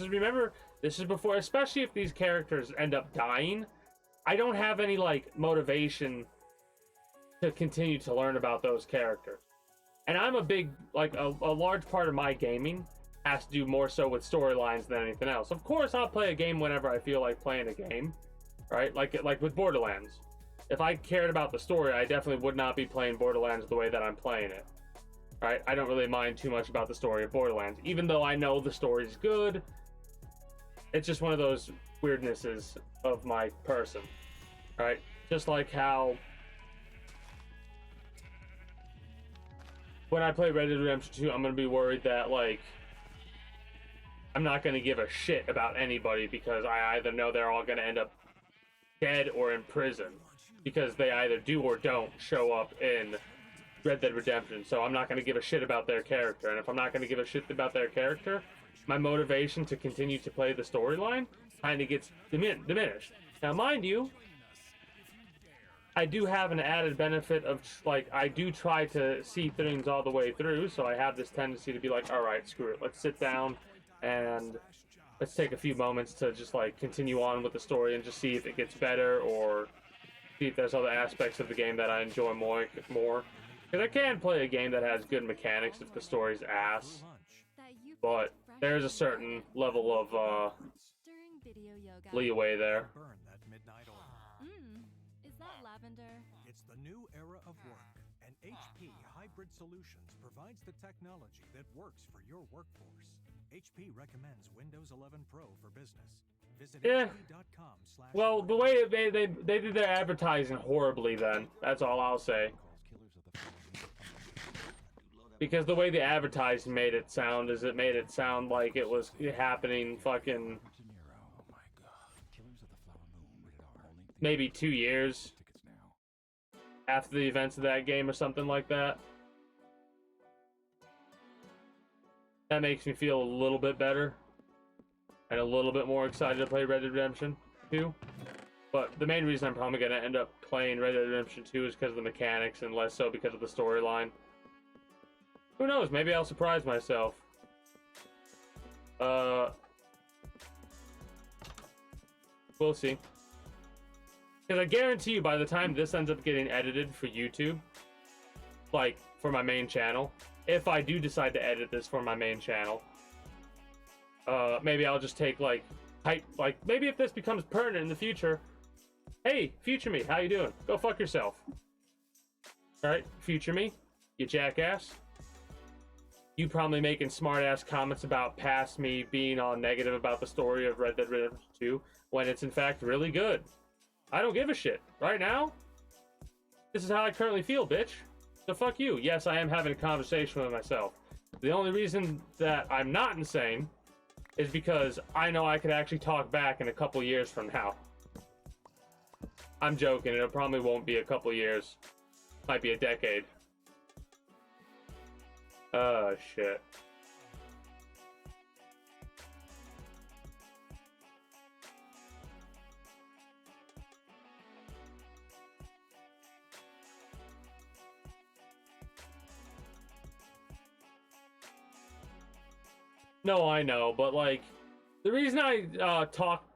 remember, this is before, especially if these characters end up dying. I don't have any like motivation to continue to learn about those characters. And I'm a big, like, a large part of my gaming has to do more so with storylines than anything else. Of course, I'll play a game whenever I feel like playing a game, right? Like with Borderlands. If I cared about the story, I definitely would not be playing Borderlands the way that I'm playing it, right? I don't really mind too much about the story of Borderlands. Even though I know the story's good, it's just one of those weirdnesses of my person, right? Just like how when I play Red Dead Redemption 2, I'm going to be worried that, like, I'm not going to give a shit about anybody because I either know they're all going to end up dead or in prison because they either do or don't show up in Red Dead Redemption. So I'm not going to give a shit about their character. And if I'm not going to give a shit about their character, my motivation to continue to play the storyline kind of gets diminished. Now, mind you, I do have an added benefit of, like, I do try to see things all the way through, so I have this tendency to be like, alright, screw it, let's sit down and let's take a few moments to just, like, continue on with the story and just see if it gets better, or see if there's other aspects of the game that I enjoy more. Because I can play a game that has good mechanics if the story's ass, but there's a certain level of, leeway there. It's the new era of work, and HP Hybrid Solutions provides the technology that works for your workforce. HP recommends Windows 11 Pro for business. Visit hp.com/. Well, the way they did their advertising horribly then. That's all I'll say. Because the way the advertising made it sound is it made it sound like it was happening fucking maybe 2 years after the events of that game or something like that. That makes me feel a little bit better and a little bit more excited to play Red Dead Redemption 2. But the main reason I'm probably going to end up playing Red Dead Redemption 2 is because of the mechanics and less so because of the storyline. Who knows? Maybe I'll surprise myself. We'll see. Because I guarantee you by the time this ends up getting edited for YouTube, like, for my main channel, if I do decide to edit this for my main channel, maybe I'll just take, like, maybe if this becomes permanent in the future, hey, future me, how you doing? Go fuck yourself. Alright, future me, you jackass. You probably making smart-ass comments about past me being all negative about the story of Red Dead Redemption 2, when it's in fact really good. I don't give a shit. Right now, This is how I currently feel, bitch. So fuck you. Yes, I am having a conversation with myself. The only reason that I'm not insane is because I know I could actually talk back in a couple years from now. I'm joking, it probably won't be a couple years. Might be a decade. Oh, shit. No, I know, but like, the reason I talk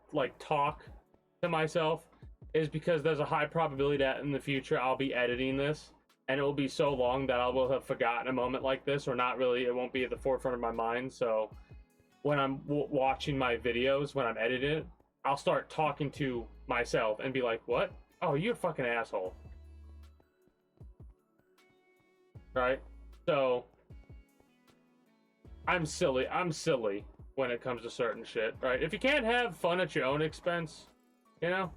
to myself is because there's a high probability that in the future I'll be editing this, and it will be so long that I will have forgotten a moment like this, or not really, it won't be at the forefront of my mind. So when I'm watching my videos, when I'm editing it, I'll start talking to myself and be like, what? Oh, you're a fucking asshole. Right? So I'm silly when it comes to certain shit, right? If you can't have fun at your own expense, you know?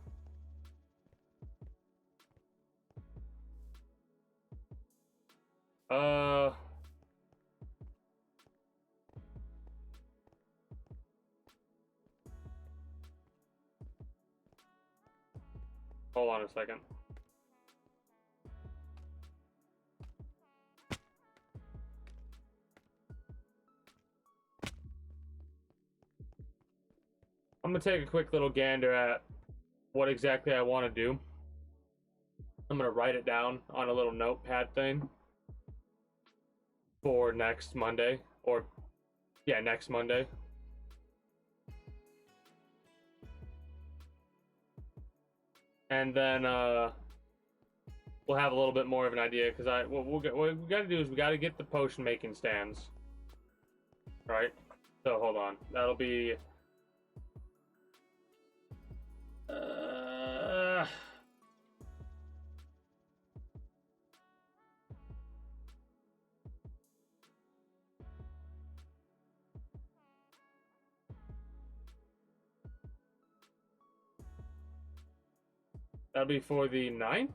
Hold on a second. I'm gonna take a quick little gander at what exactly I want to do. I'm gonna write it down on a little notepad thing for next Monday, or yeah, next Monday. And then we'll have a little bit more of an idea, because what we got to do is we got to get the potion making stands, right? So hold on, that'll be that'll be for the 9th?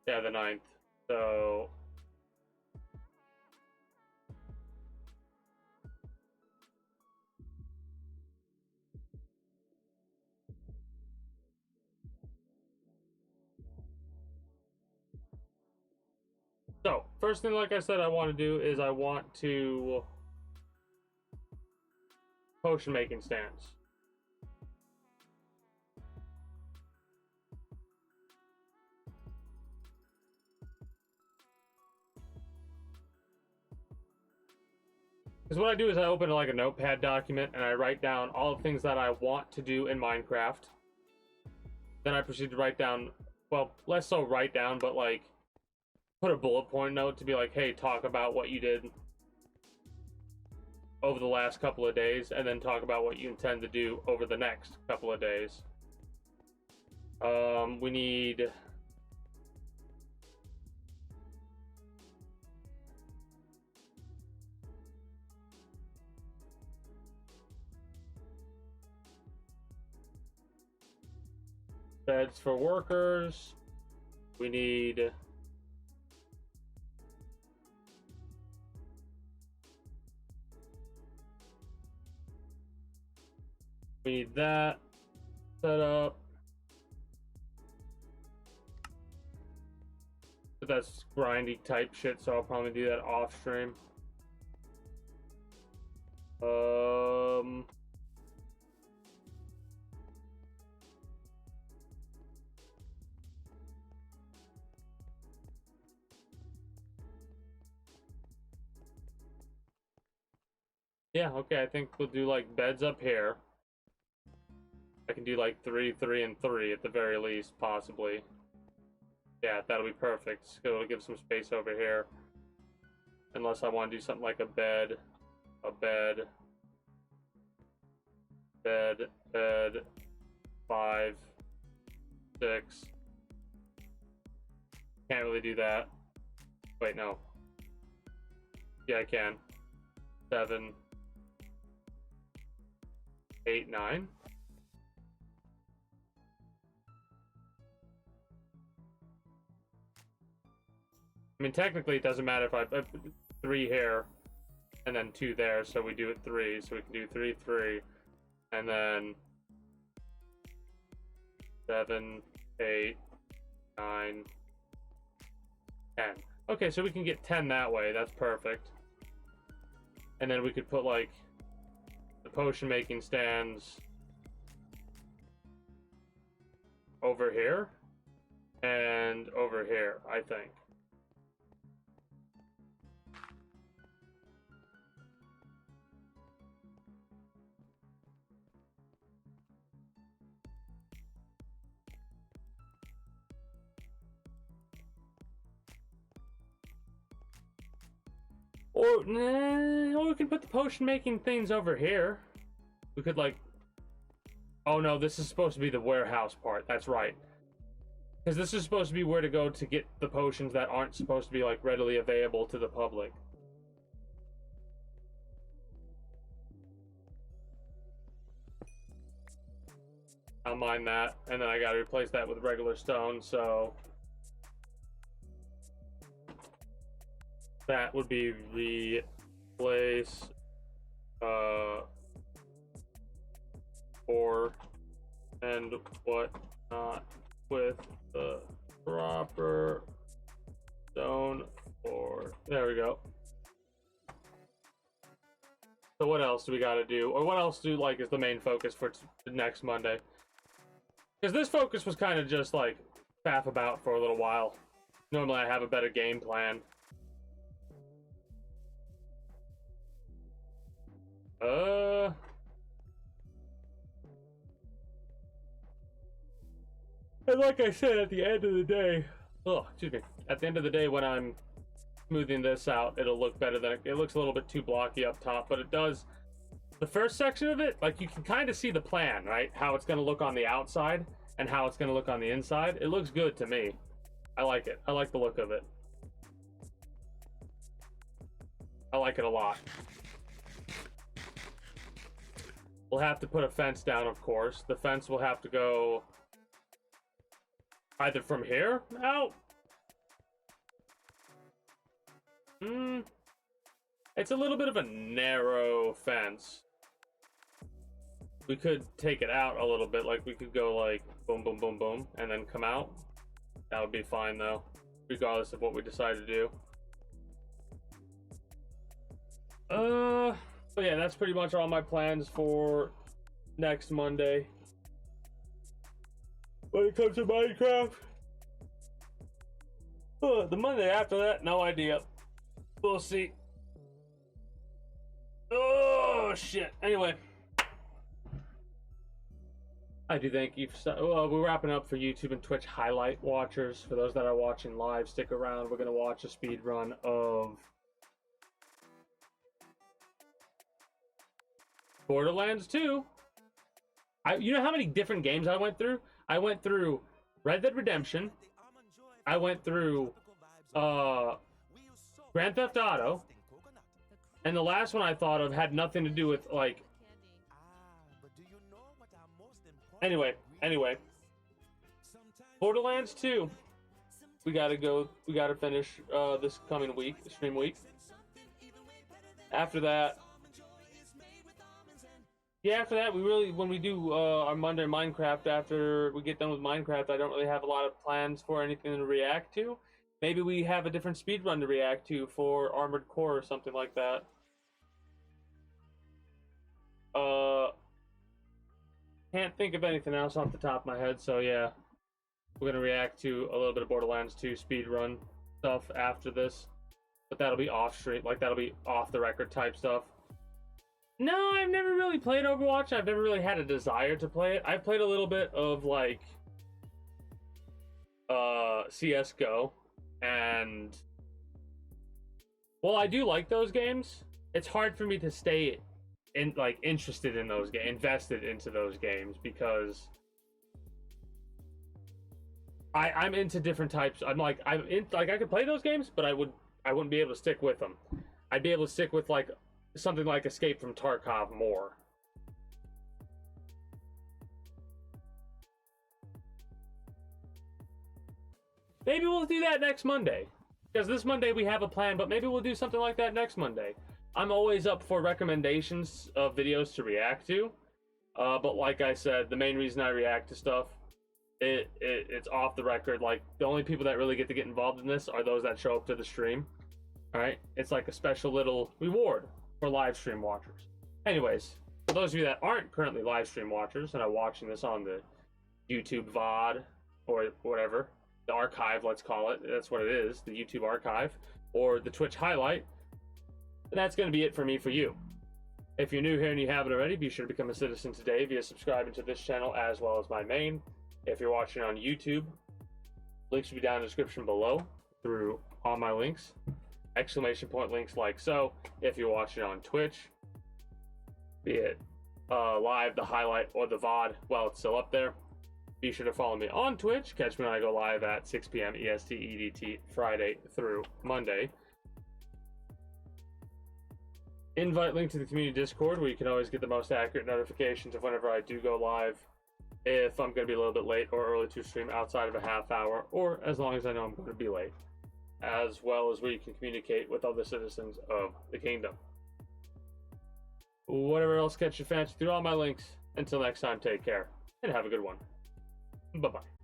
Yeah, the 9th. So first thing, like I said, I want to do is I want to potion making stands. Because what I do is I open like a notepad document and I write down all the things that I want to do in Minecraft. Then I proceed to write down, well, less so write down, but like put a bullet point note to be like, hey, talk about what you did over the last couple of days, and then talk about what you intend to do over the next couple of days. We need beds for workers. We need that set up. But that's grindy type shit, so I'll probably do that off stream. Yeah, okay, I think we'll do like beds up here. I can do like 3, 3, and 3 at the very least, possibly. Yeah, that'll be perfect. It'll give some space over here. Unless I want to do something like a bed, 5, 6. Can't really do that. Wait, no. Yeah, I can. 7, 8, 9. I mean, technically, it doesn't matter if I put 3 here and then 2 there, so we do it 3. So we can do 3, 3, and then 7, 8, 9, 10. Okay, so we can get 10 that way. That's perfect. And then we could put, like, the potion making stands over here and over here, I think. Or, nah, or we can put the potion making things over here. We could, like... Oh no, this is supposed to be the warehouse part. That's right. Because this is supposed to be where to go to get the potions that aren't supposed to be, like, readily available to the public. I'll mine that, and then I gotta replace that with regular stone, so... That would be replace ore and whatnot with the proper stone ore. There we go. So what else do we gotta do? Or what else do like is the main focus for next Monday? Because this focus was kind of just like faff about for a little while. Normally I have a better game plan. And like I said, at the end of the day, excuse me, at the end of the day when I'm smoothing this out, it'll look better than it looks a little bit too blocky up top, but it does. The first section of it, like you can kind of see the plan, right? How it's going to look on the outside and how it's going to look on the inside. It looks good to me. I like it. I like the look of it. I like it a lot. We'll have to put a fence down, of course. The fence will have to go either from here out. It's a little bit of a narrow fence. We could take it out a little bit, like we could go like boom, boom, boom, boom, and then come out. That would be fine though, regardless of what we decide to do. But yeah, that's pretty much all my plans for next Monday. When it comes to Minecraft. The Monday after that, no idea. We'll see. Oh, shit. Anyway. I do thank you for... Well, we're wrapping up for YouTube and Twitch highlight watchers. For those that are watching live, stick around. We're going to watch a speed run of... Borderlands 2. You know how many different games I went through? I went through Red Dead Redemption. I went through Grand Theft Auto. And the last one I thought of had nothing to do with like... Anyway. Borderlands 2. We gotta finish this coming week, the stream week. After that, when we do our Monday Minecraft, after we get done with Minecraft, I don't really have a lot of plans for anything to react to. Maybe we have a different speedrun to react to for Armored Core or something like that. Can't think of anything else off the top of my head, so yeah. We're gonna react to a little bit of Borderlands 2 speedrun stuff after this. But that'll be off stream, like that'll be off the record type stuff. No, I've never really played Overwatch. I've never really had a desire to play it. I've played a little bit of like CS:GO, and well, I do like those games. It's hard for me to stay interested in those games, invested into those games, because I'm into different types. I could play those games, but I wouldn't be able to stick with them. I'd be able to stick with like something like Escape from Tarkov more. Maybe we'll do that next Monday. Because this Monday we have a plan, but maybe we'll do something like that next Monday. I'm always up for recommendations of videos to react to. But like I said, the main reason I react to stuff, it's off the record. Like, the only people that really get to get involved in this are those that show up to the stream. Alright? It's like a special little reward for live stream watchers. Anyways, for those of you that aren't currently live stream watchers and are watching this on the YouTube VOD or whatever, the archive, let's call it, that's what it is, the YouTube archive, or the Twitch highlight, that's going to be it for me for you. If you're new here and you haven't already, be sure to become a citizen today via subscribing to this channel as well as my main. If you're watching on YouTube, links will be down in the description below through all my links. Exclamation point links like so. If you're watching on Twitch, be it live, the highlight, or the VOD, well, it's still up there. Be sure to follow me on Twitch. Catch me when I go live at 6 p.m. EST EDT Friday through Monday. Invite link to the community Discord where you can always get the most accurate notifications of whenever I do go live. If I'm going to be a little bit late or early to stream outside of a half hour, or as long as I know I'm going to be late. As well as where you can communicate with other citizens of the kingdom. Whatever else catches your fancy through all my links. Until next time, take care and have a good one. Bye-bye.